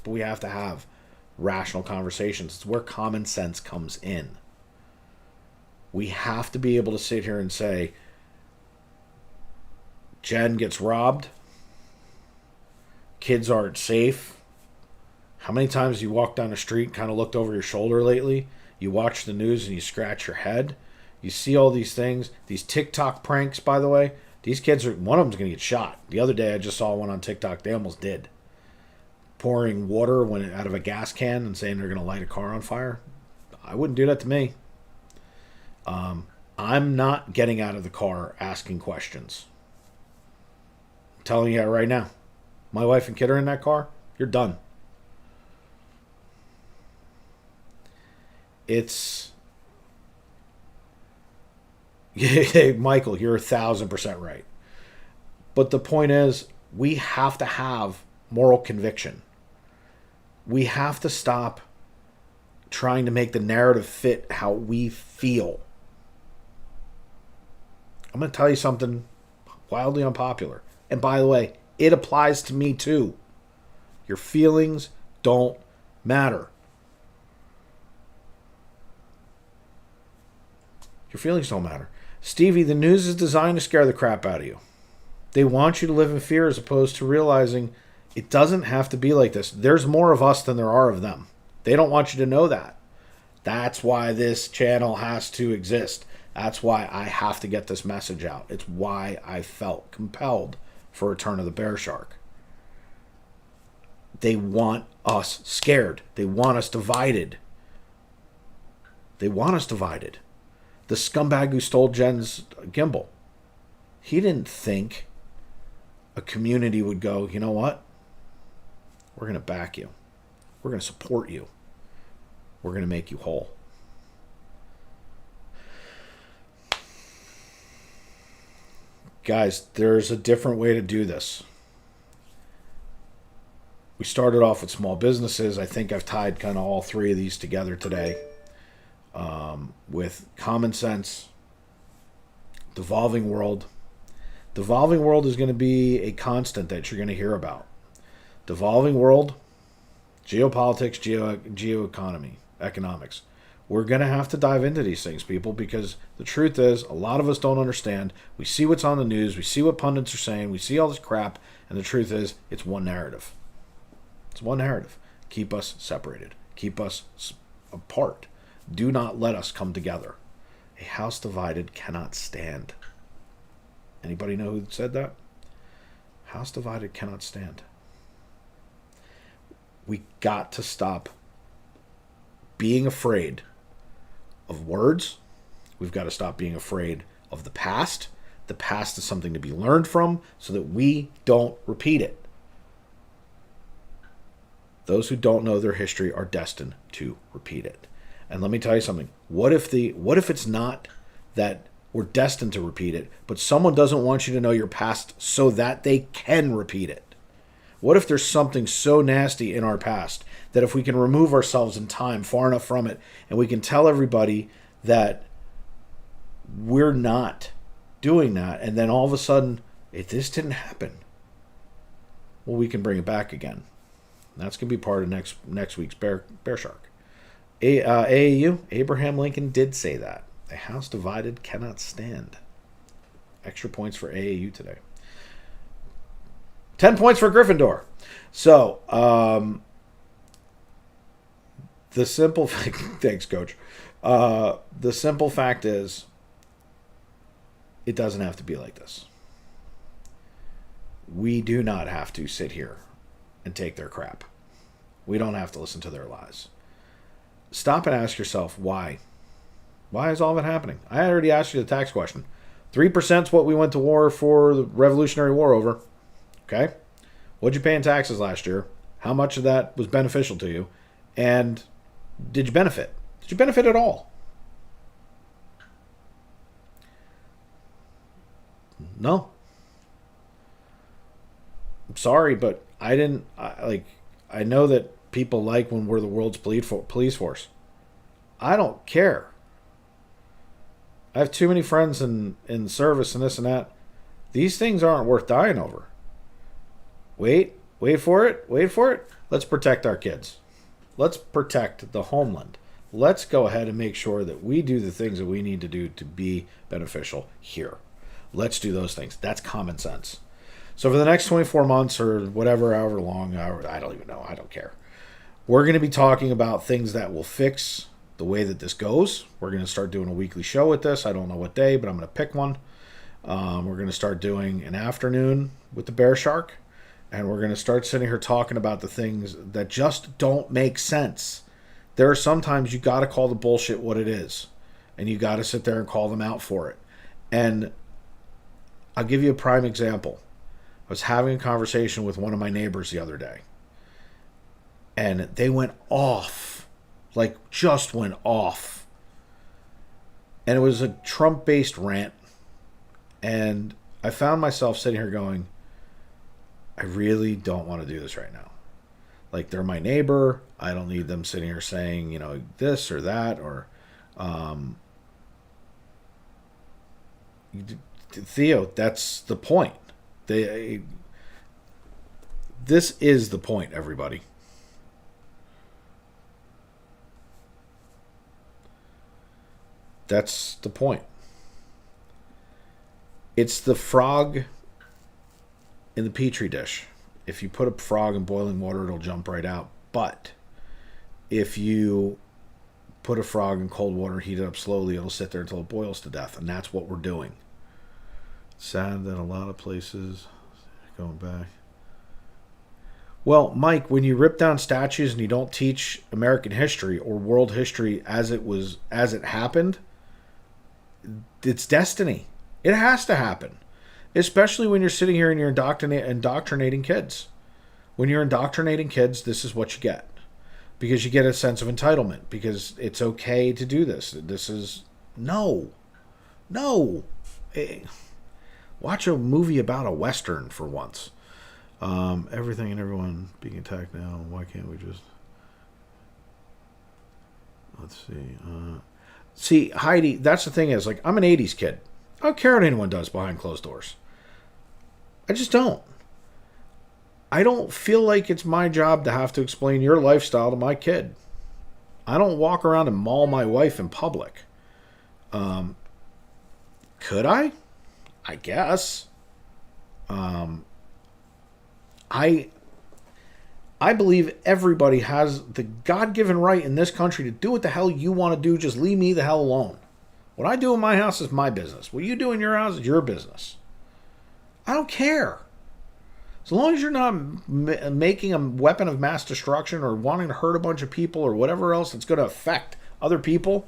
But we have to have rational conversations. It's where common sense comes in. We have to be able to sit here and say, Jen gets robbed. Kids aren't safe. How many times you walk down the street and kind of looked over your shoulder lately? You watch the news and you scratch your head. You see all these things. These TikTok pranks, by the way. These kids are, one of them's going to get shot. The other day I just saw one on TikTok. They almost did. Pouring water out of a gas can and saying they're going to light a car on fire. I wouldn't do that to me. I'm not getting out of the car asking questions. I'm telling you that right now. My wife and kid are in that car. You're done. It's... Hey, Michael, you're 1,000% right. But the point is, we have to have moral conviction. We have to stop trying to make the narrative fit how we feel. I'm going to tell you something wildly unpopular. And by the way, it applies to me too. Your feelings don't matter. Your feelings don't matter. Stevie, the news is designed to scare the crap out of you. They want you to live in fear as opposed to realizing it doesn't have to be like this. There's more of us than there are of them. They don't want you to know that. That's why this channel has to exist. That's why I have to get this message out. It's why I felt compelled for Return of the Bearshark. They want us scared. They want us divided. They want us divided. The scumbag who stole Jen's gimbal, he didn't think a community would go, you know what? We're going to back you. We're going to support you. We're going to make you whole. Guys, there's a different way to do this. We started off with small businesses. I think I've tied kind of all three of these together today. With common sense, devolving world. Devolving world is going to be a constant that you're going to hear about. Devolving world, geopolitics, geoeconomy, economics. We're going to have to dive into these things, people, because the truth is a lot of us don't understand. We see what's on the news. We see what pundits are saying. We see all this crap. And the truth is it's one narrative. It's one narrative. Keep us separated. Keep us apart. Do not let us come together. A house divided cannot stand. Anybody know who said that? House divided cannot stand. We got to stop being afraid of words. We've got to stop being afraid of the past. The past is something to be learned from so that we don't repeat it. Those who don't know their history are destined to repeat it. And let me tell you something. What if it's not that we're destined to repeat it, but someone doesn't want you to know your past so that they can repeat it? What if there's something so nasty in our past that if we can remove ourselves in time far enough from it and we can tell everybody that we're not doing that, and then all of a sudden, if this didn't happen, well, we can bring it back again. And that's going to be part of next week's Bearshark. AAU, Abraham Lincoln did say that. A house divided cannot stand. Extra points for AAU today. 10 points for Gryffindor. So, the simple fact... Thanks, Coach. The simple fact is, it doesn't have to be like this. We do not have to sit here and take their crap. We don't have to listen to their lies. Stop and ask yourself, why? Why is all that happening? I already asked you the tax question. 3% is what we went to war for the Revolutionary War over. Okay? What'd you pay in taxes last year? How much of that was beneficial to you? And did you benefit? Did you benefit at all? No. I'm sorry, but I didn't... I know that people like when we're the world's police force. I don't care. I have too many friends in service and this and that. These things aren't worth dying over. Wait for it. Let's protect our kids. Let's protect the homeland. Let's go ahead and make sure that we do the things that we need to do to be beneficial here. Let's do those things. That's common sense. So for the next 24 months or whatever, however long, I don't even know. I don't care. We're going to be talking about things that will fix the way that this goes. We're going to start doing a weekly show with this. I don't know what day, but I'm going to pick one. We're going to start doing an afternoon with the Bearshark. And we're going to start sitting here talking about the things that just don't make sense. There are sometimes you got to call the bullshit what it is. And you got to sit there and call them out for it. And I'll give you a prime example. I was having a conversation with one of my neighbors the other day. And they went off. Like, just went off. And it was a Trump-based rant. And I found myself sitting here going, I really don't want to do this right now. Like, they're my neighbor. I don't need them sitting here saying, you know, this or that. Or, Theo, that's the point. This is the point, everybody. That's the point. It's the frog in the petri dish. If you put a frog in boiling water, it'll jump right out. But if you put a frog in cold water, heat it up slowly, it'll sit there until it boils to death. And that's what we're doing. Sad that a lot of places going back. Well, Mike, when you rip down statues and you don't teach American history or world history as it happened, it's destiny. It has to happen. Especially when you're sitting here and you're indoctrinating kids. When you're indoctrinating kids, this is what you get. Because you get a sense of entitlement. Because it's okay to do this. This is... No. Watch a movie about a Western for once. Everything and everyone being attacked now. Why can't we just... Let's see. See, Heidi, that's the thing is, like, I'm an 80s kid. I don't care what anyone does behind closed doors. I just don't. I don't feel like it's my job to have to explain your lifestyle to my kid. I don't walk around and maul my wife in public. Could I? I guess. I believe everybody has the God-given right in this country to do what the hell you want to do. Just leave me the hell alone. What I do in my house is my business. What you do in your house is your business. I don't care. As long as you're not making a weapon of mass destruction or wanting to hurt a bunch of people or whatever else that's going to affect other people,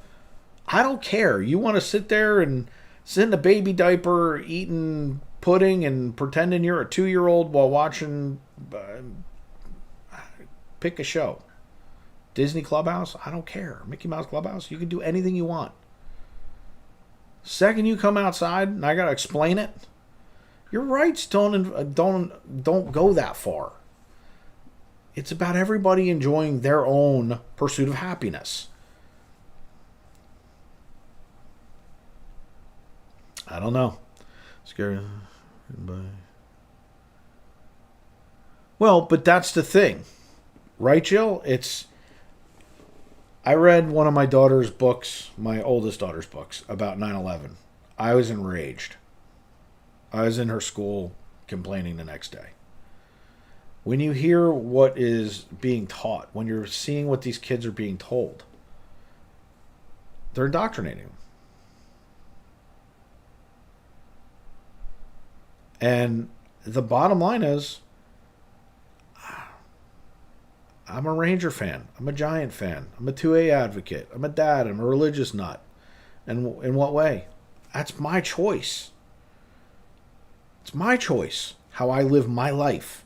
I don't care. You want to sit there and sit in a baby diaper eating pudding and pretending you're a 2-year-old while watching, pick a show. Disney Clubhouse? I don't care. Mickey Mouse Clubhouse? You can do anything you want. Second you come outside and I got to explain it, your rights don't go that far. It's about everybody enjoying their own pursuit of happiness. I don't know. Scary. Well, but that's the thing. Right, Jill? I read one of my daughter's books, my oldest daughter's books, about 9/11. I was enraged. I was in her school complaining the next day. When you hear what is being taught, when you're seeing what these kids are being told, they're indoctrinating them. And the bottom line is, I'm a Ranger fan. I'm a Giant fan. I'm a 2A advocate. I'm a dad. I'm a religious nut. And in what way? That's my choice. It's my choice how I live my life.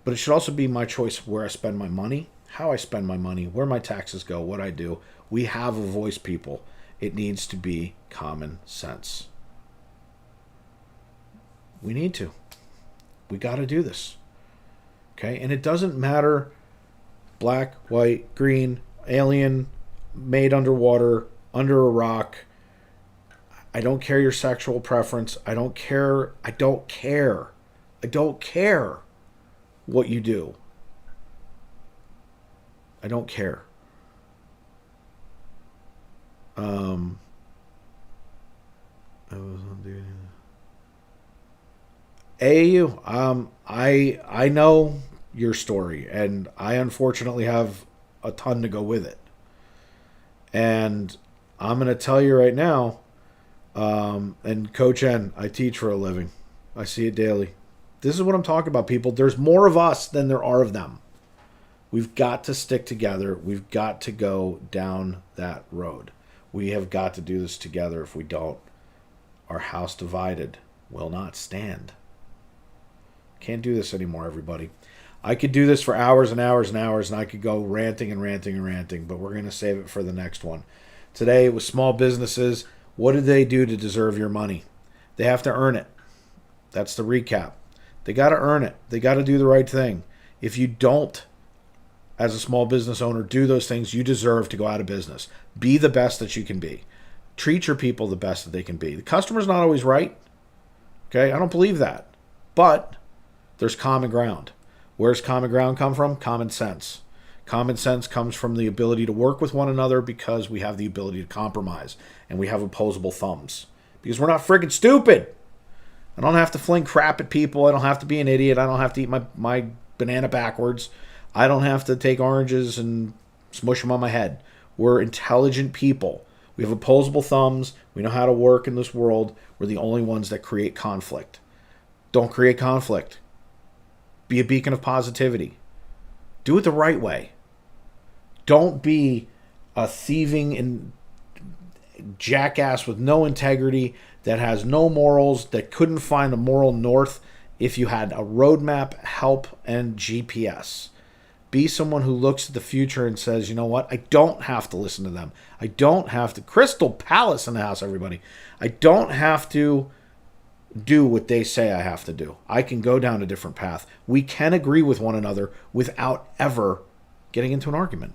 But it should also be my choice where I spend my money, how I spend my money, where my taxes go, what I do. We have a voice, people. It needs to be common sense. We need to. We got to do this. Okay? And it doesn't matter black, white, green, alien, made underwater, under a rock. I don't care your sexual preference. I don't care. I don't care. I don't care what you do. I don't care. AAU. I know your story, and I unfortunately have a ton to go with it. And I'm going to tell you right now, and Coach N, I teach for a living. I see it daily. This is what I'm talking about, people. There's more of us than there are of them. We've got to stick together. We've got to go down that road. We have got to do this together. If we don't, our house divided will not stand. Can't do this anymore, everybody. I could do this for hours and hours and hours, and I could go ranting and ranting and ranting, but we're going to save it for the next one. Today, with small businesses, what do they do to deserve your money? They have to earn it. That's the recap. They got to earn it. They got to do the right thing. If you don't, as a small business owner, do those things, you deserve to go out of business. Be the best that you can be. Treat your people the best that they can be. The customer's not always right. Okay, I don't believe that. But there's common ground. Where's common ground come from? Common sense. Common sense comes from the ability to work with one another because we have the ability to compromise and we have opposable thumbs. Because we're not friggin' stupid. I don't have to fling crap at people. I don't have to be an idiot. I don't have to eat my banana backwards. I don't have to take oranges and smush them on my head. We're intelligent people. We have opposable thumbs. We know how to work in this world. We're the only ones that create conflict. Don't create conflict. Be a beacon of positivity. Do it the right way. Don't be a thieving and jackass with no integrity, that has no morals, that couldn't find a moral north if you had a roadmap, help, and GPS. Be someone who looks at the future and says, you know what? I don't have to listen to them. I don't have to. Crystal Palace in the house, everybody. I don't have to do what they say I have to do. I can go down a different path. We can agree with one another without ever getting into an argument.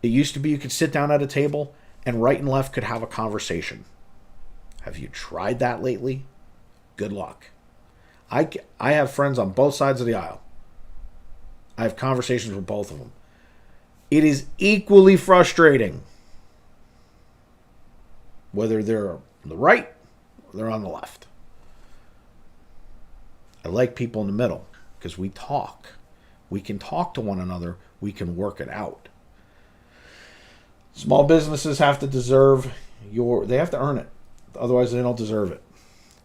It used to be you could sit down at a table and right and left could have a conversation. Have you tried that lately? Good luck. I have friends on both sides of the aisle. I have conversations with both of them. It is equally frustrating whether they're on the right or they're on the left. I like people in the middle because we talk. We can talk to one another. We can work it out. Small businesses have to they have to earn it. Otherwise, they don't deserve it.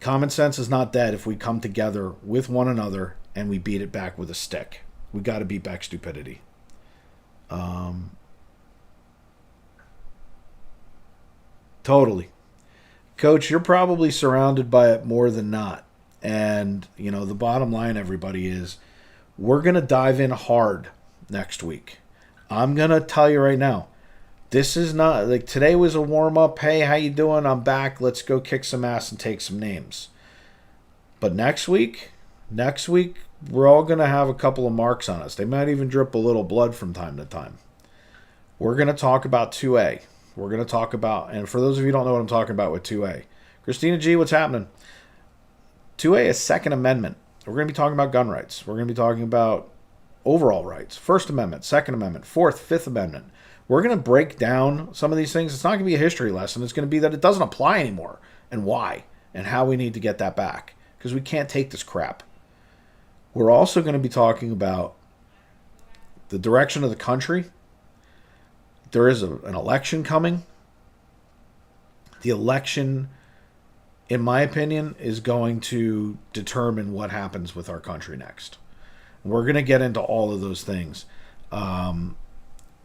Common sense is not dead if we come together with one another and we beat it back with a stick. We got to beat back stupidity. Totally. Coach, you're probably surrounded by it more than not. And, the bottom line, everybody, is we're going to dive in hard next week. I'm going to tell you right now, this is not, like, today was a warm-up. Hey, how you doing? I'm back. Let's go kick some ass and take some names. But next week, we're all going to have a couple of marks on us. They might even drip a little blood from time to time. We're going to talk about 2A. We're going to talk about, and for those of you who don't know what I'm talking about with 2A, Christina G, what's happening? 2A is Second Amendment. We're going to be talking about gun rights. We're going to be talking about overall rights. First Amendment, Second Amendment, Fourth, Fifth Amendment. We're going to break down some of these things. It's not going to be a history lesson. It's going to be that it doesn't apply anymore and why and how we need to get that back because we can't take this crap. We're also going to be talking about the direction of the country. There is an election coming. The election, in my opinion, is going to determine what happens with our country next. We're going to get into all of those things.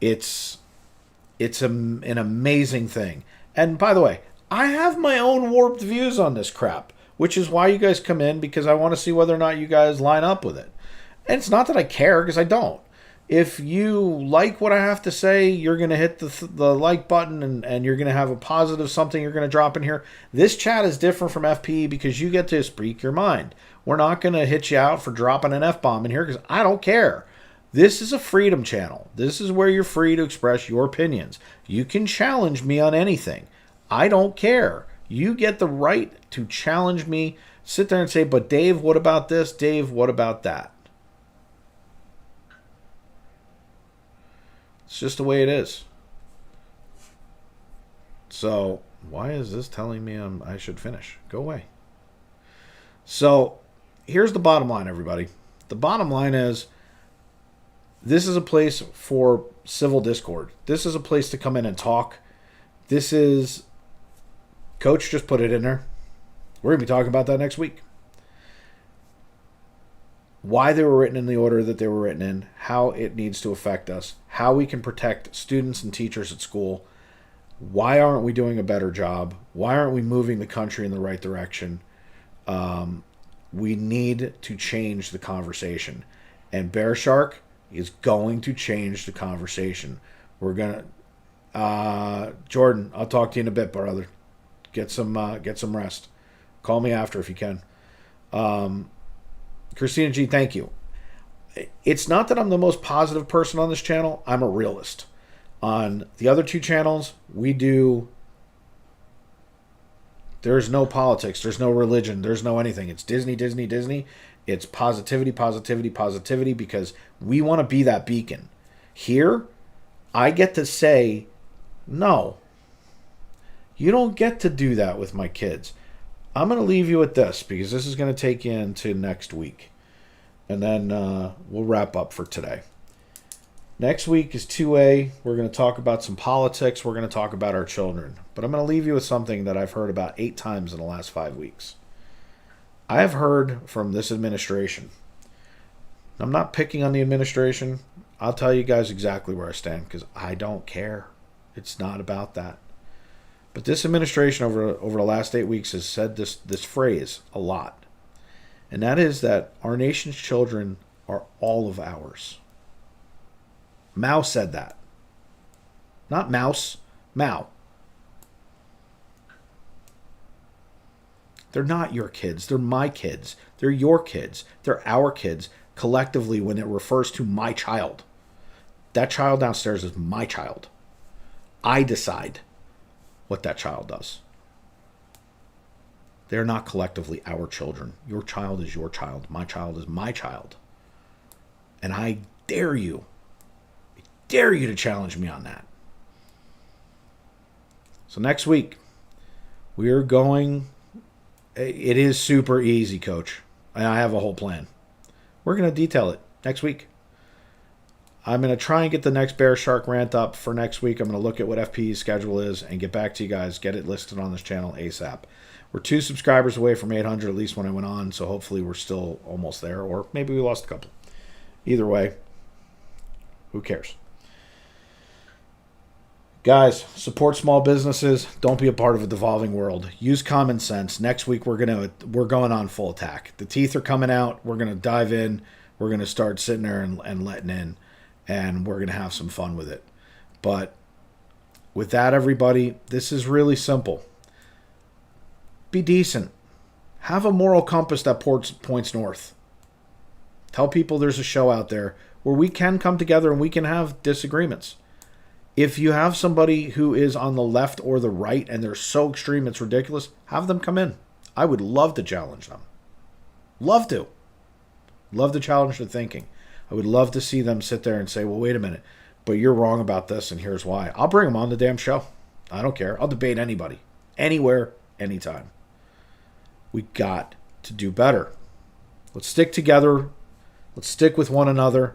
It's an amazing thing. And by the way, I have my own warped views on this crap, which is why you guys come in, because I want to see whether or not you guys line up with it. And it's not that I care, because I don't. If you like what I have to say, you're going to hit the like button and you're going to have a positive something you're going to drop in here. This chat is different from FPE because you get to speak your mind. We're not going to hit you out for dropping an F-bomb in here because I don't care. This is a freedom channel. This is where you're free to express your opinions. You can challenge me on anything. I don't care. You get the right to challenge me, sit there and say, but Dave, what about this? Dave, what about that? It's just the way it is. So, why is this telling me I should finish? Go away. So, here's the bottom line, everybody. The bottom line is, this is a place for civil discord. This is a place to come in and talk. This is... Coach just put it in there. We're going to be talking about that next week. Why they were written in the order that they were written in, how it needs to affect us, how we can protect students and teachers at school. Why aren't we doing a better job? Why aren't we moving the country in the right direction? We need to change the conversation. And Bearshark is going to change the conversation. We're going to... Jordan, I'll talk to you in a bit, brother. Get some rest. Call me after if you can. Christina G, thank you. It's not that I'm the most positive person on this channel. I'm a realist. On the other two channels, there's no politics. There's no religion. There's no anything. It's Disney, Disney, Disney. It's positivity, positivity, positivity, because we want to be that beacon. Here, I get to say, no. You don't get to do that with my kids. I'm going to leave you with this, because this is going to take you into next week. And then we'll wrap up for today. Next week is 2A. We're going to talk about some politics. We're going to talk about our children. But I'm going to leave you with something that I've heard about 8 times in the last 5 weeks. I have heard from this administration. I'm not picking on the administration. I'll tell you guys exactly where I stand, because I don't care. It's not about that. But this administration over the last 8 weeks has said this phrase a lot. And that is that our nation's children are all of ours. Mao said that. Not mouse, Mao. They're not your kids. They're my kids. They're your kids. They're our kids collectively when it refers to my child. That child downstairs is my child. I decide what that child does. They're not collectively our children. Your child is your child. My child is my child. And I dare you to challenge me on that. So next week, we are going... It is super easy, Coach. And I have a whole plan. We're going to detail it next week. I'm going to try and get the next Bearshark rant up for next week. I'm going to look at what FPE's schedule is and get back to you guys. Get it listed on this channel ASAP. We're 2 subscribers away from 800, at least when I went on. So hopefully we're still almost there. Or maybe we lost a couple. Either way, who cares? Guys, support small businesses. Don't be a part of a devolving world. Use common sense. Next week we're going on full attack. The teeth are coming out. We're going to dive in. We're going to start sitting there and letting in. And we're going to have some fun with it. But with that, everybody, this is really simple. Be decent. Have a moral compass that points north. Tell people there's a show out there where we can come together and we can have disagreements. If you have somebody who is on the left or the right and they're so extreme it's ridiculous, have them come in. I would love to challenge them. Love to. Love to challenge their thinking. I would love to see them sit there and say, well, wait a minute, but you're wrong about this and here's why. I'll bring them on the damn show. I don't care. I'll debate anybody. Anywhere, anytime. We got to do better. Let's stick together. Let's stick with one another.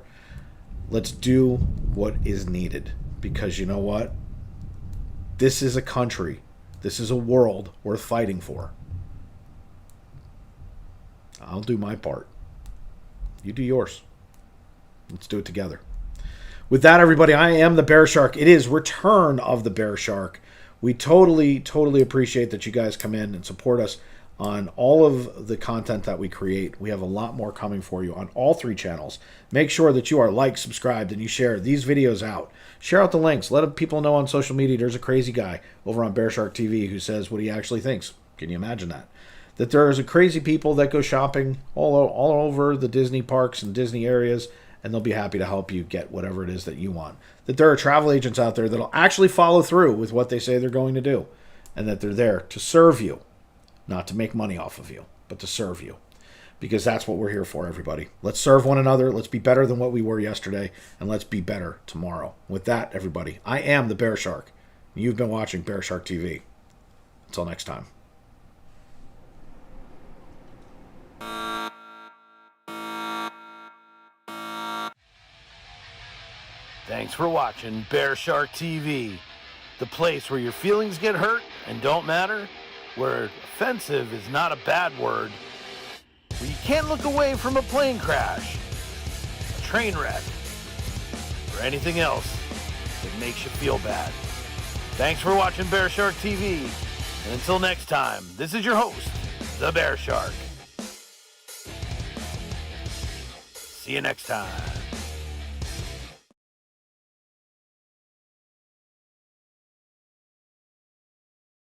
Let's do what is needed. Because you know what? This is a country. This is a world worth fighting for. I'll do my part. You do yours. Let's do it together. With that, everybody, I am the Bearshark. It is Return of the Bearshark. We totally appreciate that you guys come in and support us on all of the content that we create. We have a lot more coming for you on all 3 channels. Make sure that you are liked, subscribed, and you share these videos out. Share out the links. Let people know on social media there's a crazy guy over on Bearshark TV who says what he actually thinks. Can you imagine that? That there's a crazy people that go shopping all over the Disney parks and Disney areas, and they'll be happy to help you get whatever it is that you want. That there are travel agents out there that'll actually follow through with what they say they're going to do. and that they're there to serve you, not to make money off of you, but to serve you. Because that's what we're here for, everybody. Let's serve one another. Let's be better than what we were yesterday, and let's be better tomorrow. With that, everybody, I am the Bearshark. You've been watching Bearshark TV. Until next time. Thanks for watching Bearshark TV, the place where your feelings get hurt and don't matter, where offensive is not a bad word, where you can't look away from a plane crash, a train wreck, or anything else that makes you feel bad. Thanks for watching Bearshark TV, and until next time, this is your host, the Bearshark. See you next time.